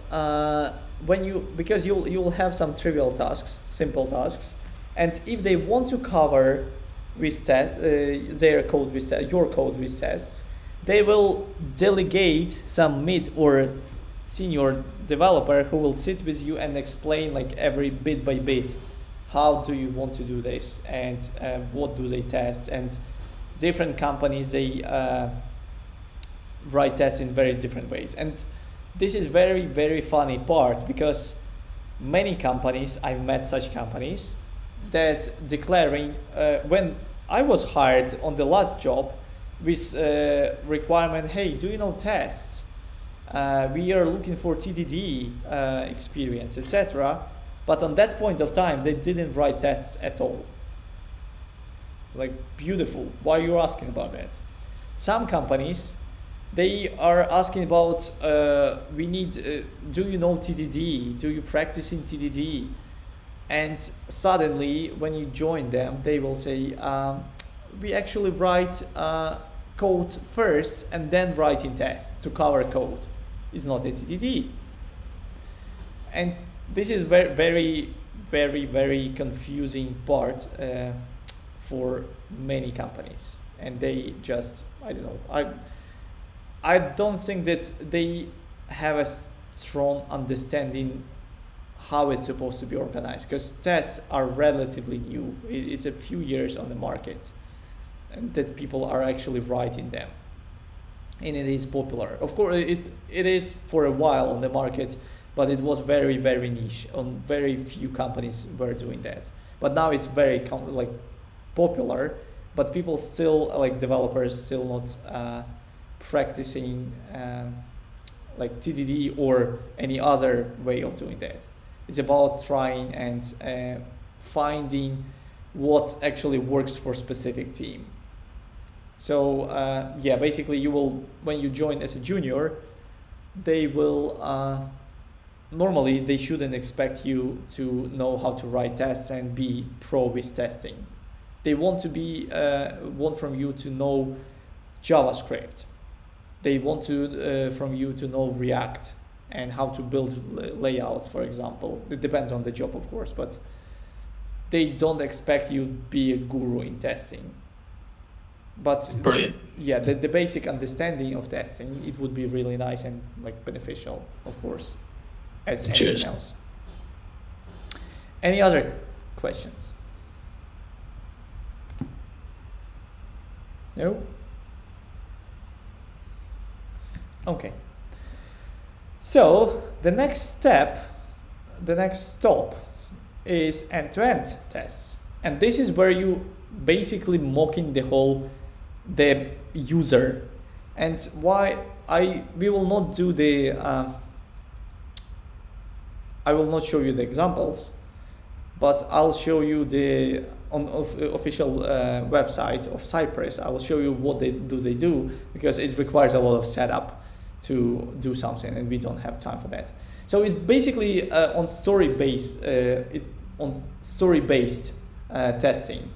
because you'll have some trivial tasks, simple tasks, and if they want to cover with their code with your code with tests, they will delegate some mid or senior developer who will sit with you and explain like every bit by bit how do you want to do this and what do they test. And different companies, they write tests in very different ways. And this is very, very funny part, because many companies, I've met such companies that declaring, when I was hired on the last job with requirement, hey, do you know tests? We are looking for TDD experience, etc. But on that point of time, they didn't write tests at all. Like, beautiful. Why are you asking about that? Some companies, they are asking about, we need, do you know TDD? Do you practice in TDD? And suddenly, when you join them, they will say, we actually write code first and then write in tests to cover code. It's not a TDD. And this is very, very, very, very confusing part for many companies. And they just, I don't know, I don't think that they have a strong understanding how it's supposed to be organized, because tests are relatively new. It's a few years on the market, and that people are actually writing them, and it is popular. Of course, it is for a while on the market, but it was very, very niche. On very few companies were doing that. But now it's very popular, but people still, like developers, still not practicing like TDD or any other way of doing that. It's about trying and finding what actually works for specific team. So yeah, basically you will, when you join as a junior, they will, normally they shouldn't expect you to know how to write tests and be pro with testing. They want from you to know JavaScript. They want from you to know React and how to build layouts, for example. It depends on the job, of course, but they don't expect you to be a guru in testing. But brilliant. Yeah, the basic understanding of testing, it would be really nice and like beneficial, of course, as anything else. Any other questions? No? Okay. So the next stop is end-to-end tests. And this is where you basically mocking the user. And why we will not do the I will not show you the examples, but I'll show you the official website of Cypress. I will show you what they do, because it requires a lot of setup to do something, and we don't have time for that. So it's basically on story-based testing.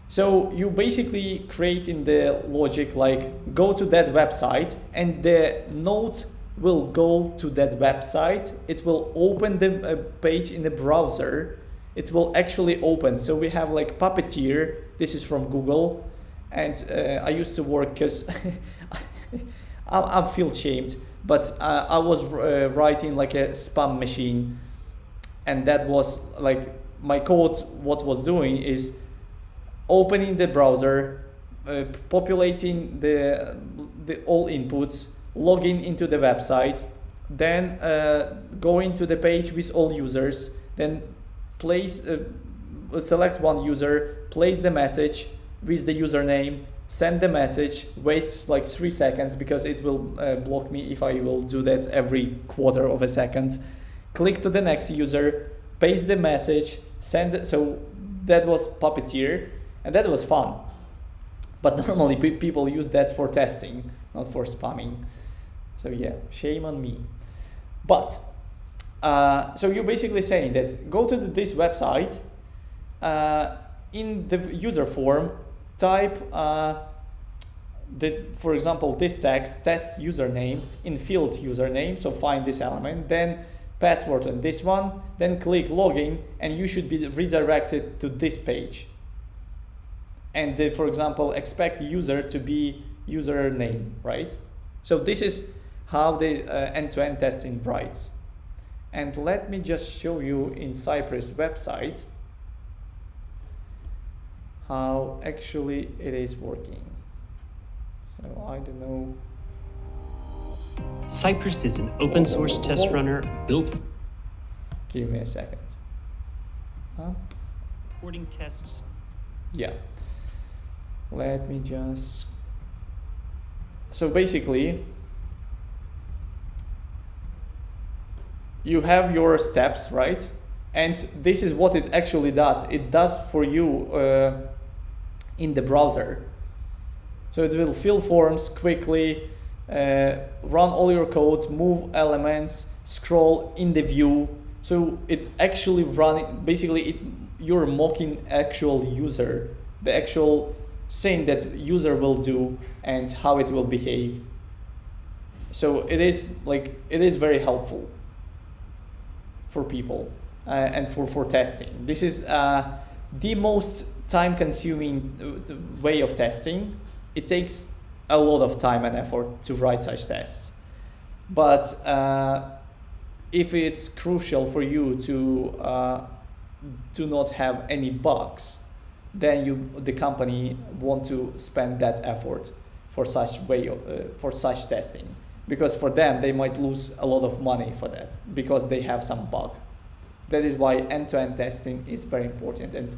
So you basically create in the logic like go to that website, and the node will go to that website. It will open the page in the browser. It will actually open. So we have like Puppeteer. This is from Google, and I used to work because I feel shamed, but I was writing like a spam machine, and that was like my code. What was doing is opening the browser, populating the all inputs, logging into the website, then going to the page with all users, then select one user, place the message with the username, send the message, wait like 3 seconds because it will block me if I will do that every quarter of a second. Click to the next user, paste the message, send it. So that was Puppeteer, and that was fun. But normally people use that for testing, not for spamming. So yeah, shame on me. But so you're basically saying that go to this website, in the user form, type for example, this text, test username in field username, so find this element, then password on this one, then click login, and you should be redirected to this page. And for example, expect user to be username, right? So this is how the end-to-end testing writes. And let me just show you in Cypress website how actually it is working. So I don't know. Cypress is an open source test runner built for Give me a second. recording tests. Yeah. Let me just. So basically, you have your steps, right? And this is what it actually does. It does for you in the browser. So it will fill forms quickly, run all your code, move elements, scroll in the view. So it actually basically you're mocking actual user, the actual thing that user will do and how it will behave. So it is very helpful for people and for testing. This is the most time-consuming way of testing. It takes a lot of time and effort to write such tests. But if it's crucial for you to not have any bugs, then the company want to spend that effort for such testing, because for them they might lose a lot of money for that because they have some bug. That is why end-to-end testing is very important. And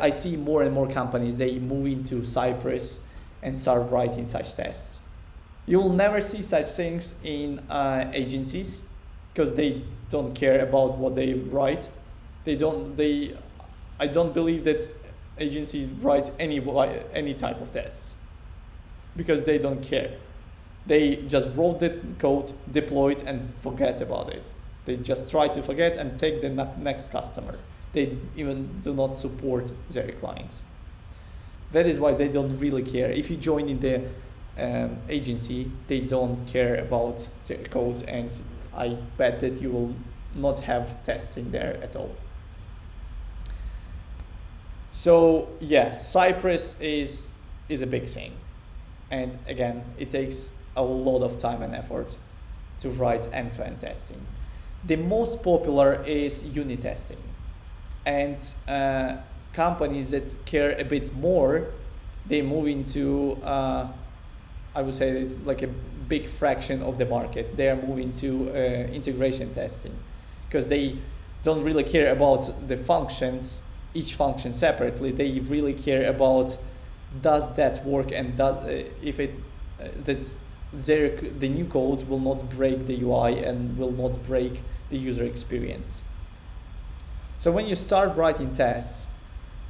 I see more and more companies, they move into Cypress and start writing such tests. You will never see such things in agencies because they don't care about what they write. I don't believe that agencies write any type of tests because they don't care. They just wrote the code, deployed, and forget about it. They just try to forget and take the next customer. They even do not support their clients. That is why they don't really care. If you join in the agency, they don't care about the code, and I bet that you will not have testing there at all. So yeah, Cypress is a big thing. And again, it takes a lot of time and effort to write end-to-end testing. The most popular is unit testing. And companies that care a bit more, they move into, I would say it's like a big fraction of the market. They are moving to integration testing because they don't really care about the functions, each function separately. They really care about does that work and the new code will not break the UI and will not break the user experience. So when you start writing tests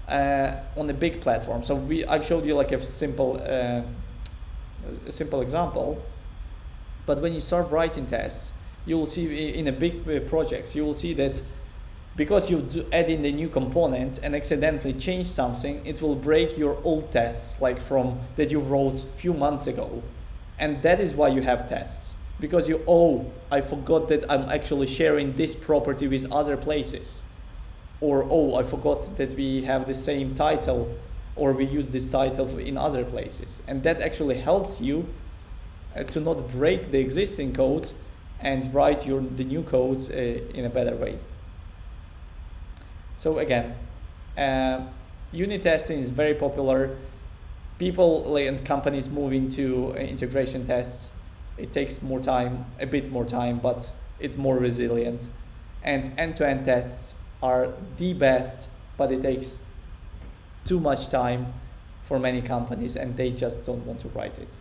on a big platform, so I've showed you like a simple example, but when you start writing tests, you will see in a big projects, you will see that because you add in the new component and accidentally change something, it will break your old tests, like from that you wrote a few months ago. And that is why you have tests, because I forgot that I'm actually sharing this property with other places. Or, I forgot that we have the same title, or we use this title in other places. And that actually helps you to not break the existing code and write the new code in a better way. So again, unit testing is very popular. People and companies move into integration tests. It takes more time, a bit more time, but it's more resilient. And end-to-end tests are the best, but it takes too much time for many companies and they just don't want to write it.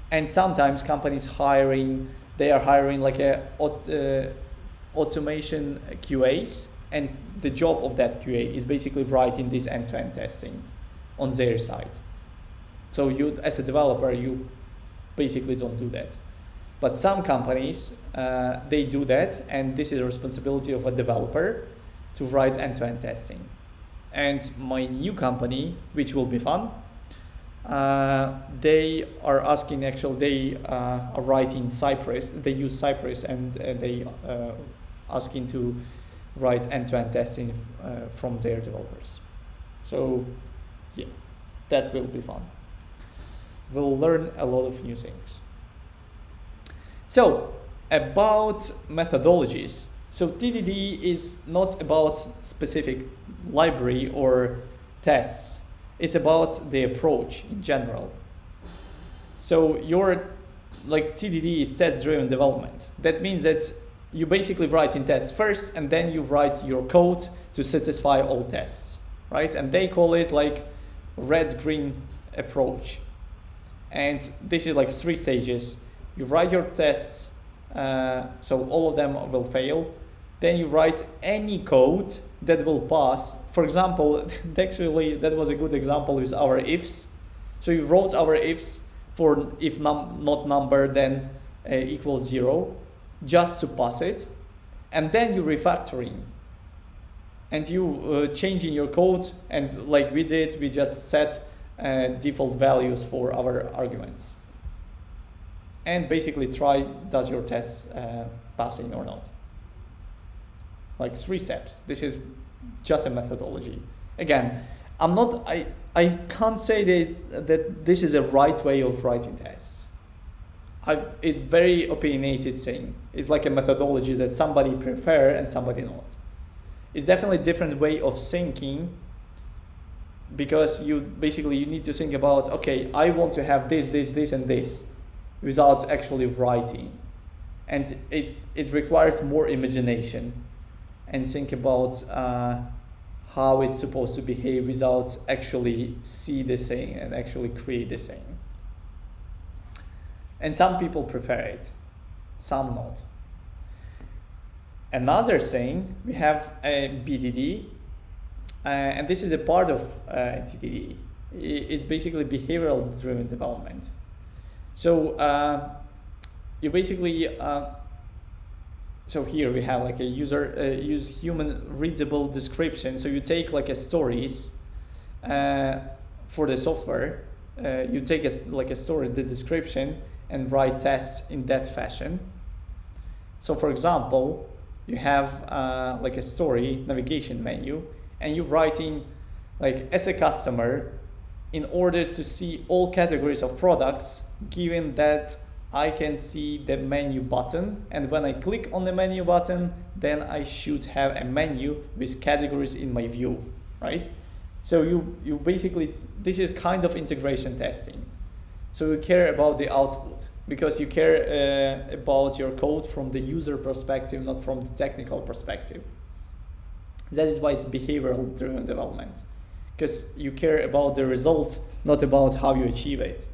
And sometimes companies they are hiring like automation QAs And the job of that QA is basically writing this end-to-end testing on their side. So you, as a developer, you basically don't do that. But some companies, they do that, and this is the responsibility of a developer to write end-to-end testing. And my new company, which will be fun, they are asking, actually, they are writing Cypress. They use Cypress, and they asking to write end-to-end testing from their developers. So, yeah, that will be fun. We'll learn a lot of new things. So, about methodologies. So TDD is not about specific library or tests. It's about the approach in general. So like TDD is test-driven development. That means that you basically write in tests first, and then you write your code to satisfy all tests, right? And they call it like red-green approach. And this is like 3 stages. You write your tests, so all of them will fail. Then you write any code that will pass. For example, actually that was a good example with our ifs. So you wrote our ifs for if not number, then equals 0, just to pass it. And then you refactoring. And you changing your code, and like we did, we just set default values for our arguments. And basically try, does your test passing or not? Like 3 steps. This is just a methodology. Again, I can't say that this is a right way of writing tests. It's very opinionated thing. It's like a methodology that somebody prefer and somebody not. It's definitely a different way of thinking, because you need to think about, okay, I want to have this, this, this, and this, without actually writing. And it requires more imagination, and think about how it's supposed to behave without actually see the thing and actually create the thing. And some people prefer it, some not. Another thing, we have a BDD, and this is a part of TDD. It's basically behavioral driven development. So you basically, so here we have like a use human readable description. So you take like a stories for the software. You take a story, the description, and write tests in that fashion. So for example, you have like a story navigation menu, and you're writing like, as a customer, in order to see all categories of products, given that I can see the menu button, and when I click on the menu button, then I should have a menu with categories in my view, right? So you basically, this is kind of integration testing. So you care about the output, because you care about your code from the user perspective, not from the technical perspective. That is why it's behavioral driven development, because you care about the result, not about how you achieve it.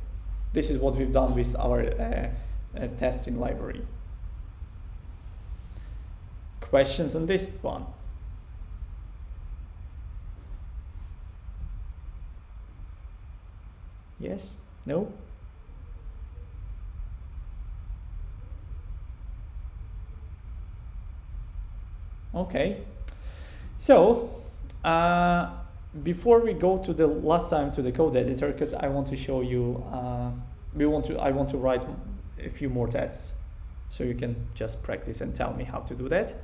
This is what we've done with our testing library. Questions on this one? Yes? No? Okay. So, before we go to the last time to the code editor, because I want to show you, I want to write a few more tests, so you can just practice and tell me how to do that.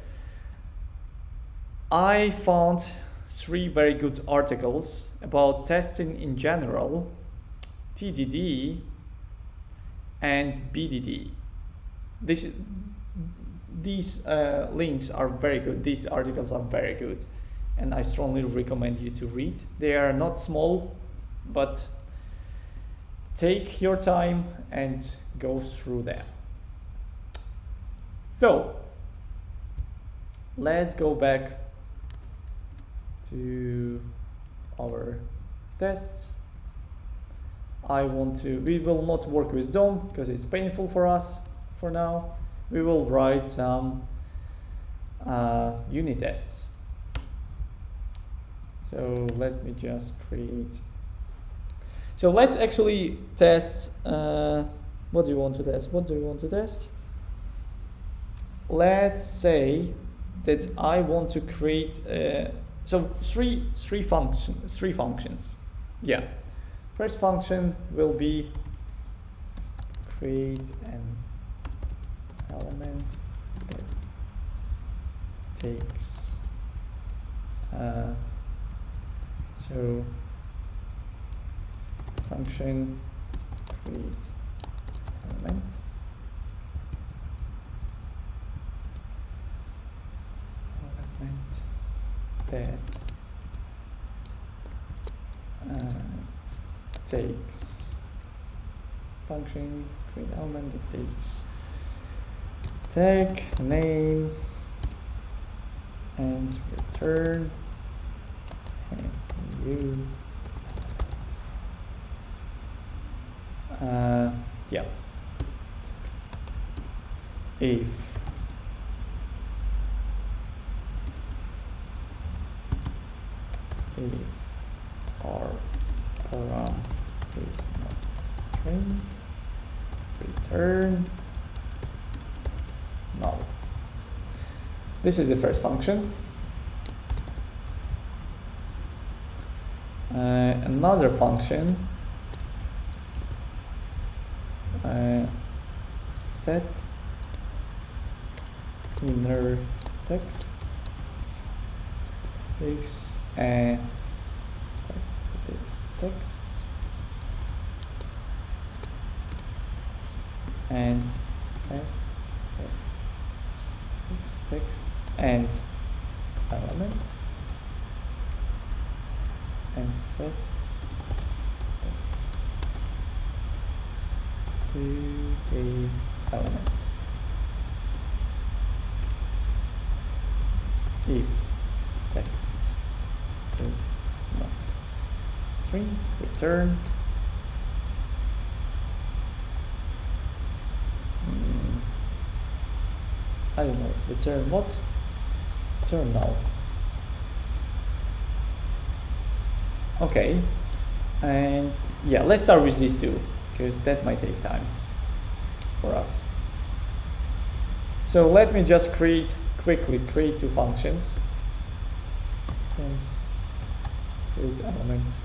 I found 3 very good articles about testing in general, TDD, and BDD. These links are very good. These articles are very good, and I strongly recommend you to read. They are not small, but take your time and go through them. So let's go back to our tests. We will not work with DOM because it's painful for us for now. We will write some unit tests. So let me just create. So let's actually test. What do you want to test? What do you want to test? Let's say that I want to create. So three functions. Yeah. First function will be create an element that takes. So function create element that takes function create element that takes tag name and return and new element. Yeah. If our param is not string, return null. This is the first function. Another function set inner text takes text and set text and element and set text to the element. If text is not string, return I don't know, return what? Return null. Okay, and yeah, let's start with these two because that might take time for us. So let me just quickly create two functions. Let's create element.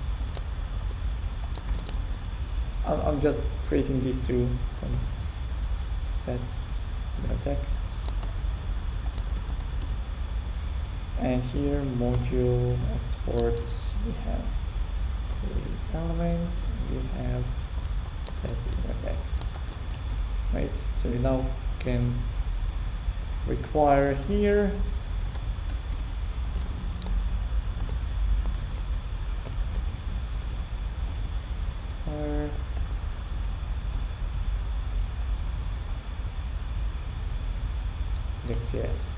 I'm just creating these two. Let's set text. And here module exports, we have create element, we have set inner text. Right, so we now can require here Next.js.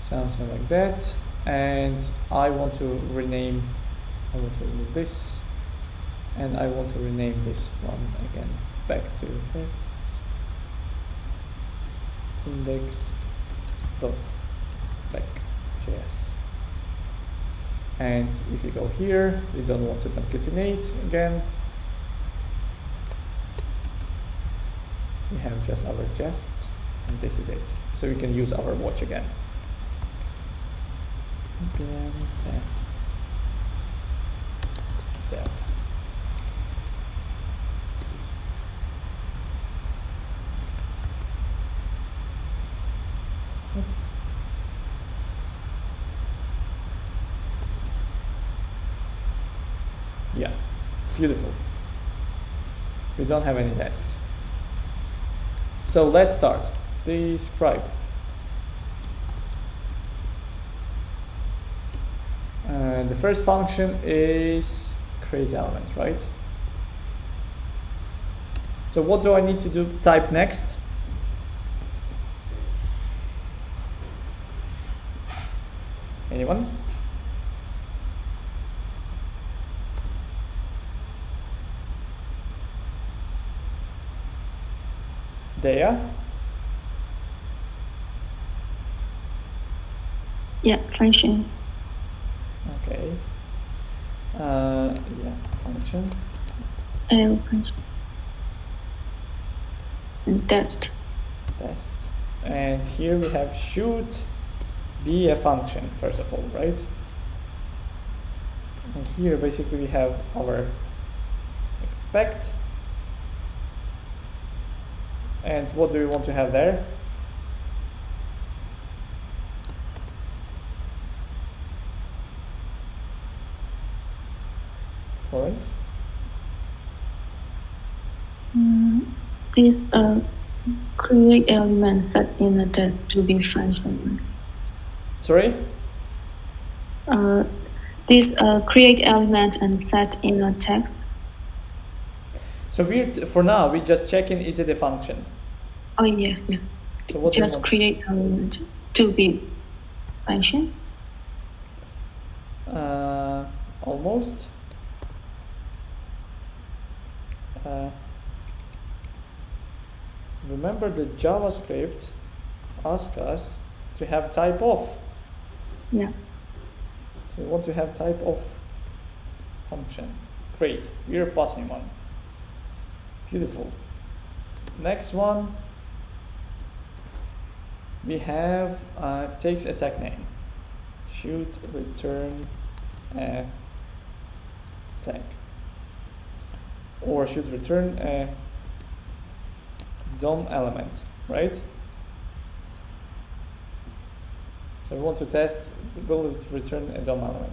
Something like that, and I want to rename this, and I want to rename this one again back to tests index.spec.js. And if you go here, we don't want to concatenate again. We have just our jest, and this is it. So we can use our watch again. Again, tests dev. What? Yeah, beautiful. We don't have any tests. So let's start. Describe. And the first function is create element, right? So what do I need to do? Type next. Anyone? Dea? Yeah, function. Okay. Yeah, function. Function. And test. Test. And here we have should be a function, first of all, right? And here basically we have our expect. And what do we want to have there? For it. This create element set in a test to be function. Sorry? This create element and set in a text. So for now we're just checking is it a function. Oh yeah, yeah. So what do you Just want? create element to be function. Almost. Remember the JavaScript asks us to have type of. Yeah. So we want to have type of function. Great, we are passing one. Beautiful. Next one, we have takes a tag name. Should return a tag. Or should return a DOM element, right? So we want to test, will it return a DOM element?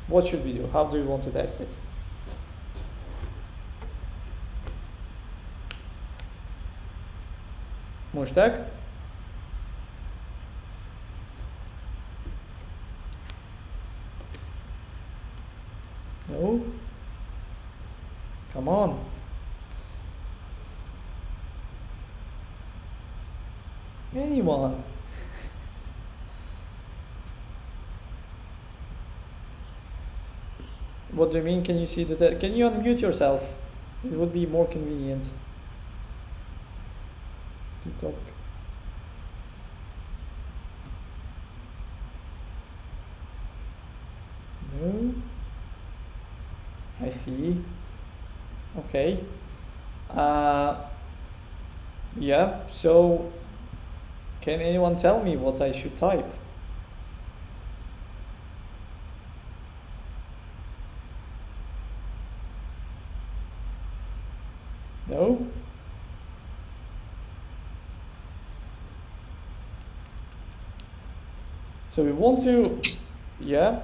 What should we do? How do we want to test it? Mushtaq? No? Come on. Anyone? What do you mean? Can you see that? Can you unmute yourself? It would be more convenient to talk. No. I see. Okay. Yeah. So, can anyone tell me what I should type? No? So we want to, yeah?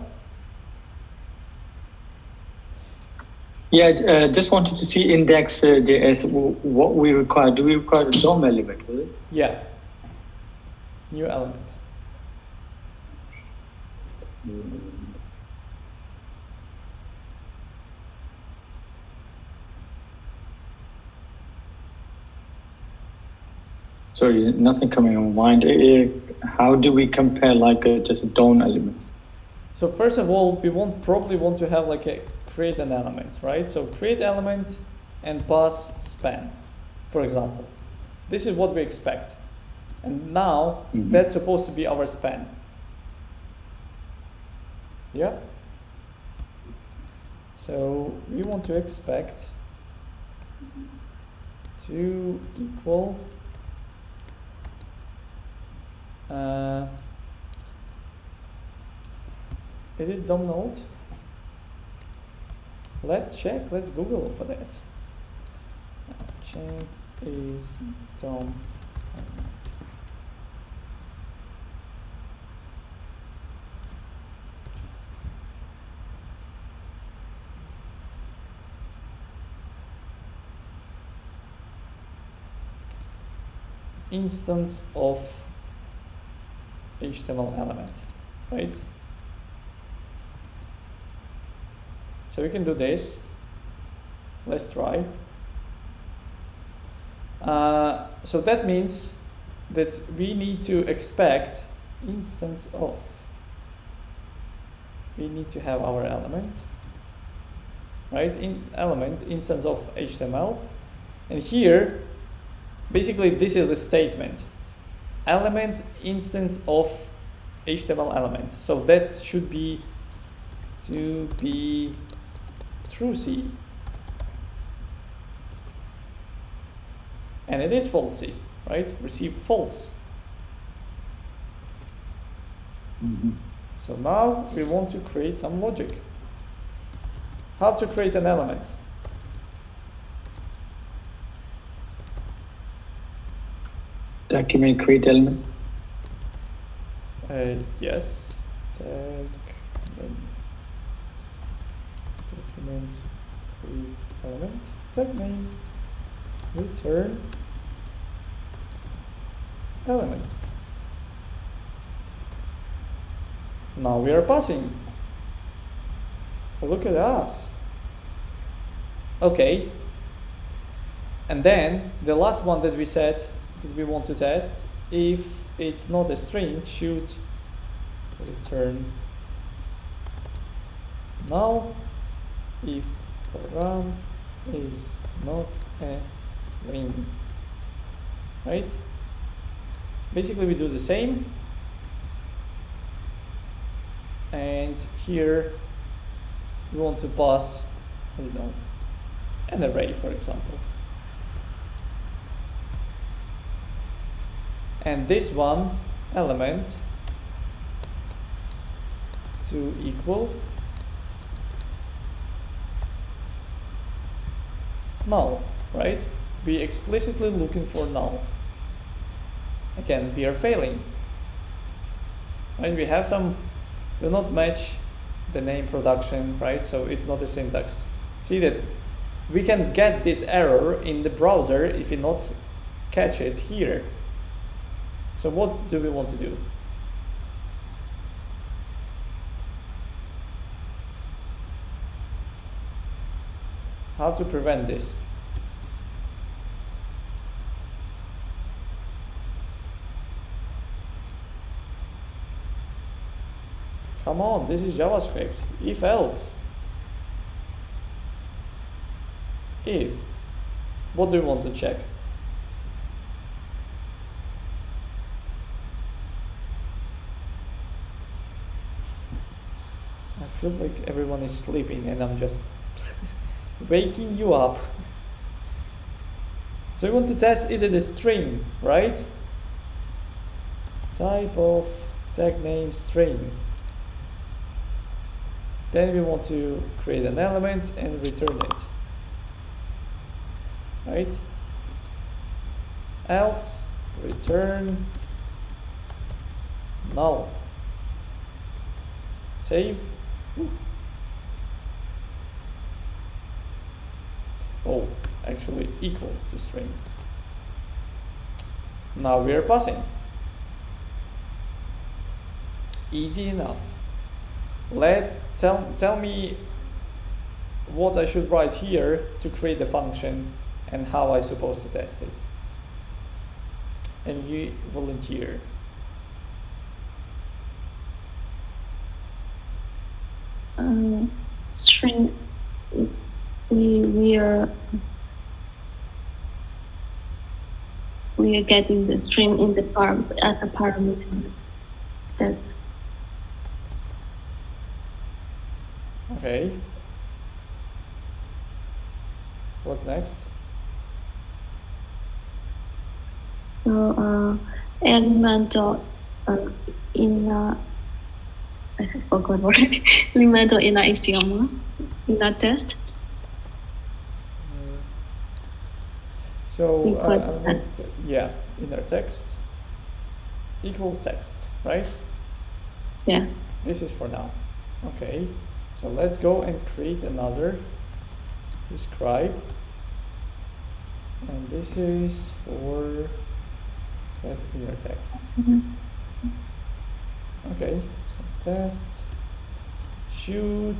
Yeah, just wanted to see index.js, what we require. Do we require a DOM element with it? Yeah. New element. Sorry, nothing coming on mind. How do we compare like just a DOM element? So first of all, we probably want to have like a create an element, right? So create element and pass span, for example. This is what we expect. And now that's supposed to be our span. Yeah? So we want to expect to equal is it DOM node? Let's check, let's Google for that. Check is DOM element. Instance of HTML element, right? So we can do this. Let's try. So that means that we need to expect instance of. We need to have our element, right? In element instance of HTML, and here, basically, this is the statement. element instance of HTML element. So that should be to be true C. And it is false C, right? Received false. So now we want to create some logic. How to create an element? Document create element. Yes. Tag document create element. Tag name. Return element. Now we are passing. Look at us. Okay. And then the last one that we said that we want to test, if it's not a string, should return null if param is not a string. Right? Basically we do the same. And here we want to pass, I don't know, an array, for example. And this one element to equal null, right? We explicitly looking for null. Again, we are failing. Right? We have some will not match the name production, right? So it's not a syntax. See that we can get this error in the browser if we not catch it here. So what do we want to do? How to prevent this? Come on, this is JavaScript. If else. If. What do we want to check? I feel like everyone is sleeping and I'm just waking you up. So we want to test, is it a string, right? Type of tag name string. Then we want to create an element and return it. Right? Else return null. Save. Oh, actually equals to string. Now we are passing. Easy enough. Tell me what I should write here to create the function and how I'm supposed to test it. And you volunteer. String. We are getting the string in the as a parameter. That's Okay. What's next? so element dot inner. I forgot what it element dot inner HTML inner test. So Equal yeah, inner text equals text, right? Yeah. This is for now. Okay. So let's go and create another describe. And this is for set inner text. Okay. So test should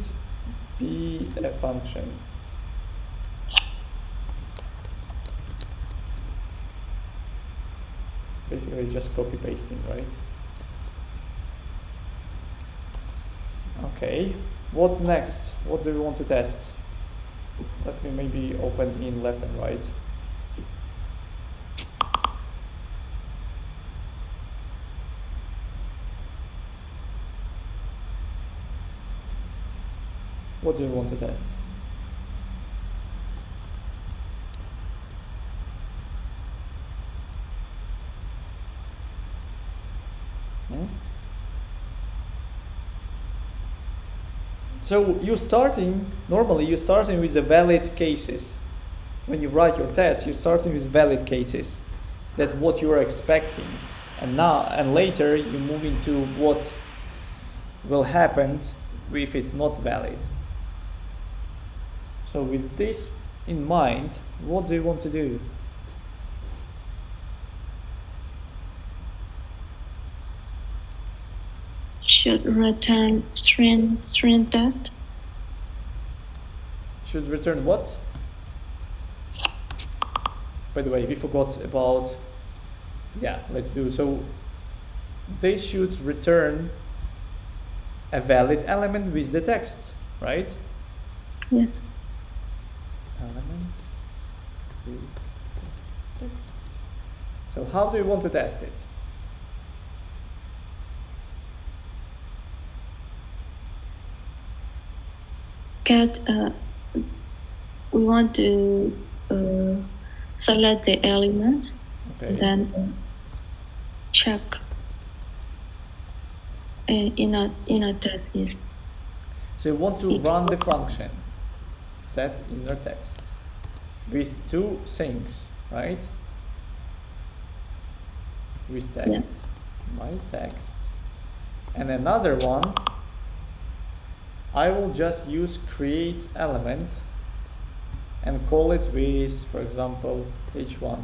be a function. Basically just copy pasting, right? Okay, what's next? What do we want to test? Let me maybe open in left and right. What do you want to test? Hmm? So normally you're starting with the valid cases. When you write your test, you're starting with valid cases. That's what you're expecting. And later you move into what will happen if it's not valid. So with this in mind, what do you want to do? Should return string test. Should return what? By the way, we forgot about, yeah, let's do, so they should return a valid element with the text, right? Yes. Element with the text. So how do you want to test it? We want to select the element, Okay. then check in a test is. So you want to run the function set inner text with two things, right? With text, my text, and another one. I will just use create element and call it with, for example, h1,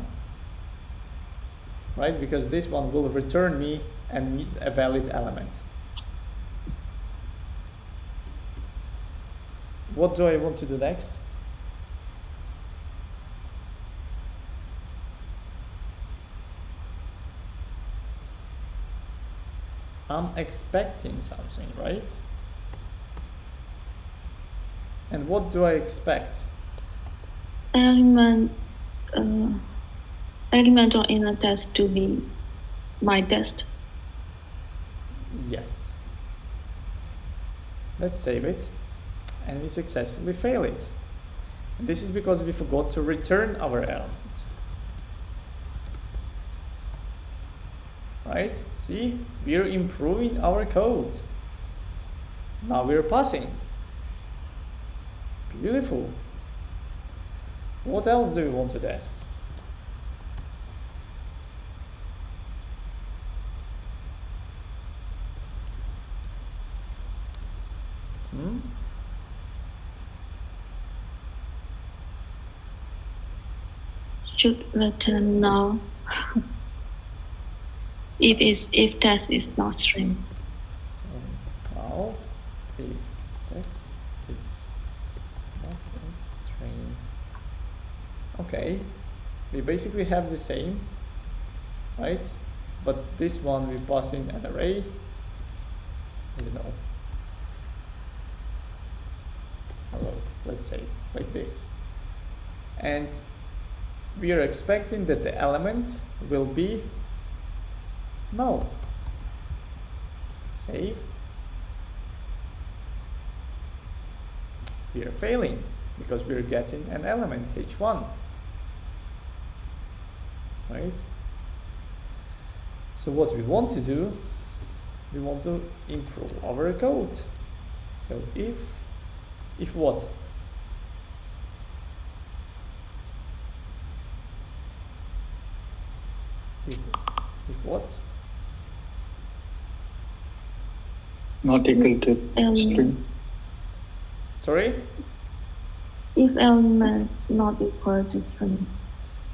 right? Because this one will return me a valid element. What do I want to do next? I'm expecting something, right? And what do I expect? Element on inner test to be my test. Yes. Let's save it. And we successfully fail it. And this is because we forgot to return our element. Right? See? We're improving our code. Now we're passing. Beautiful. What else do you want to test? Should return null if text is not string. Now, if text is not a string. Okay, we basically have the same, right? But this one we pass in an array. Hello, let's say like this. And we are expecting that the element will be null. Save. We are failing because we are getting an element h1, right? So what we want to do, we want to improve our code. So if what? If what? Not equal to string. Sorry? If element not equal to string.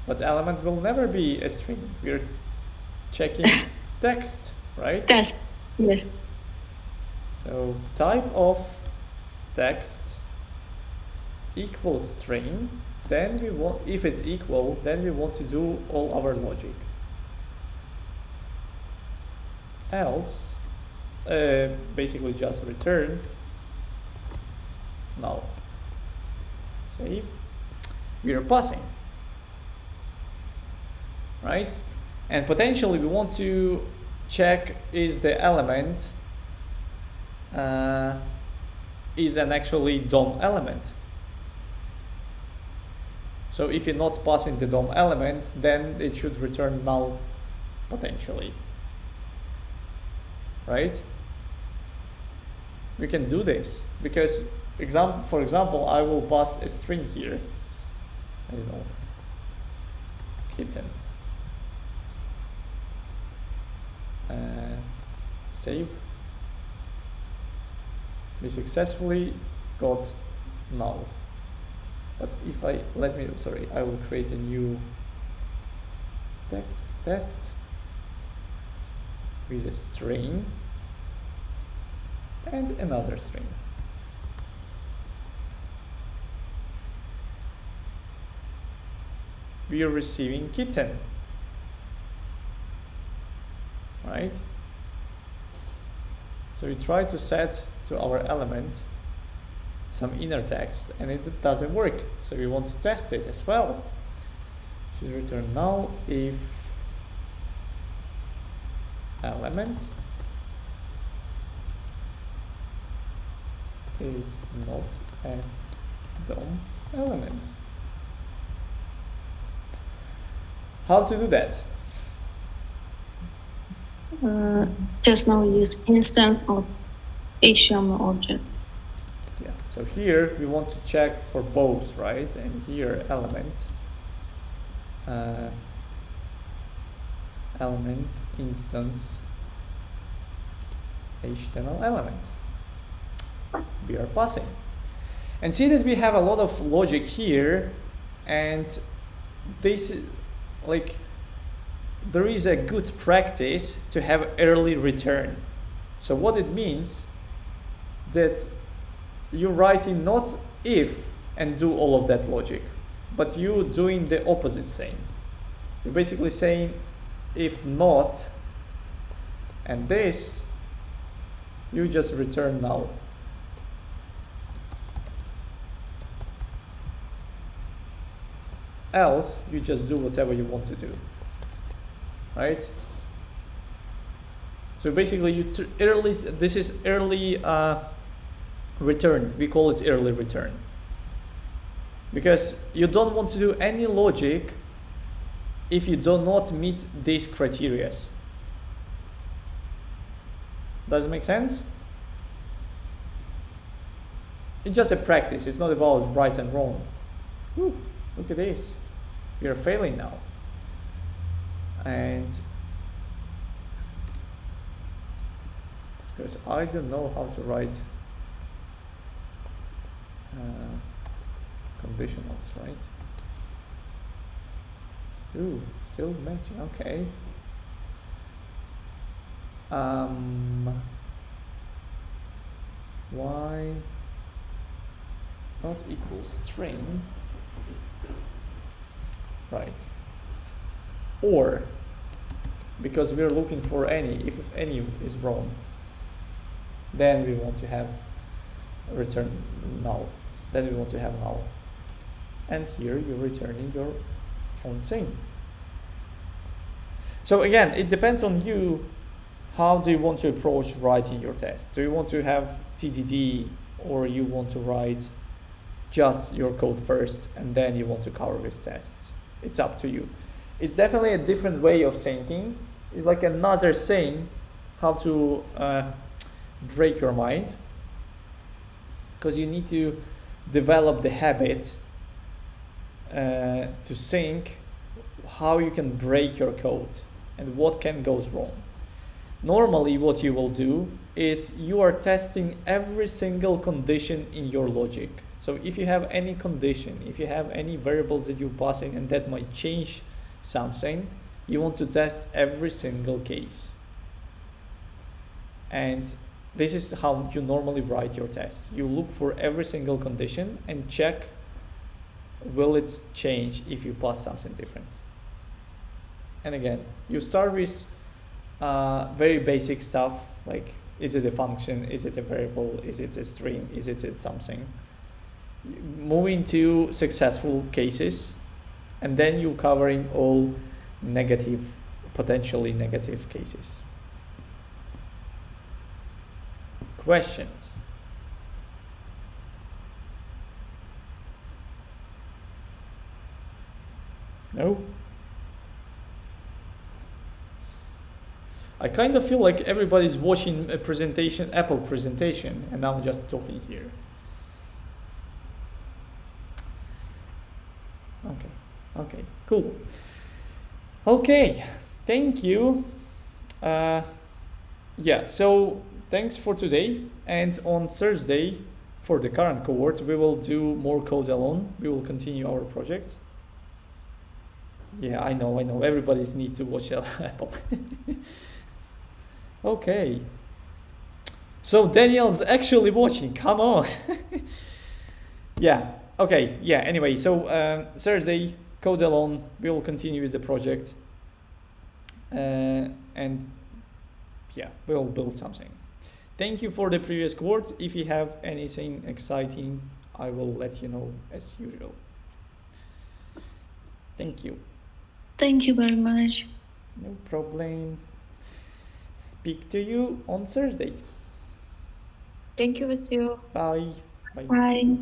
But element will never be a string. We're checking text, right? Text, yes. So type of text equals string. Then we want, if it's equal, then we want to do all our logic. Else, basically just return null. Save. We are passing, right? And potentially we want to check is the element is an actually DOM element. So if you're not passing the DOM element, then it should return null potentially, right? We can do this because, for example, I will pass a string here. I don't know, kitten. Save. We successfully got null. But if I I will create a new test with a string and another string. We are receiving kitten, right? So we try to set to our element some inner text and it doesn't work. So we want to test it as well. Should return null if element is not a DOM element. How to do that? Just now use instance of HTML object. Yeah, so here we want to check for both, right? And here element instance HTML element. We are passing. And see that we have a lot of logic here, and this is like there is a good practice to have early return. So what it means that you're writing not if and do all of that logic, but you doing the opposite thing. You're basically saying if not and this, you just return null. Else you just do whatever you want to do, right? So basically this is early return. We call it early return because you don't want to do any logic if you do not meet these criteria. Does it make sense? It's just a practice. It's not about right and wrong. Ooh, look at this. We are failing now. And because I don't know how to write conditionals, right? Ooh, still matching. Okay. Why not equals string? Right. Or because we're looking for any, if any is wrong, then we want to have return null. Then we want to have null. And here you're returning your own thing. So again, it depends on you. How do you want to approach writing your test? Do you want to have TDD, or you want to write just your code first and then you want to cover with tests? It's up to you. It's definitely a different way of thinking. It's like another thing how to break your mind, because you need to develop the habit to think how you can break your code and what can go wrong. Normally what you will do is you are testing every single condition in your logic. So if you have any condition, if you have any variables that you're passing and that might change something, you want to test every single case. And this is how you normally write your tests. You look for every single condition and check will it change if you pass something different. And again, you start with very basic stuff like, is it a function, is it a variable, is it a string, is it a something. Moving to successful cases, and then you're covering all negative, potentially negative cases. Questions? No? I kind of feel like everybody's watching a presentation, Apple presentation, and I'm just talking here. Okay, cool. Okay, thank you. Yeah, so thanks for today. And on Thursday, for the current cohort, we will do more code alone. We will continue our project. Yeah, I know. Everybody's need to watch Apple. Okay. So Daniel's actually watching. Come on. Yeah. Okay. Yeah. Anyway, so Thursday, code alone. We will continue with the project, and yeah, we will build something. Thank you for the previous cohort. If you have anything exciting, I will let you know as usual. Thank you. Thank you very much. No problem. Speak to you on Thursday. Thank you, Monsieur. Bye. Bye.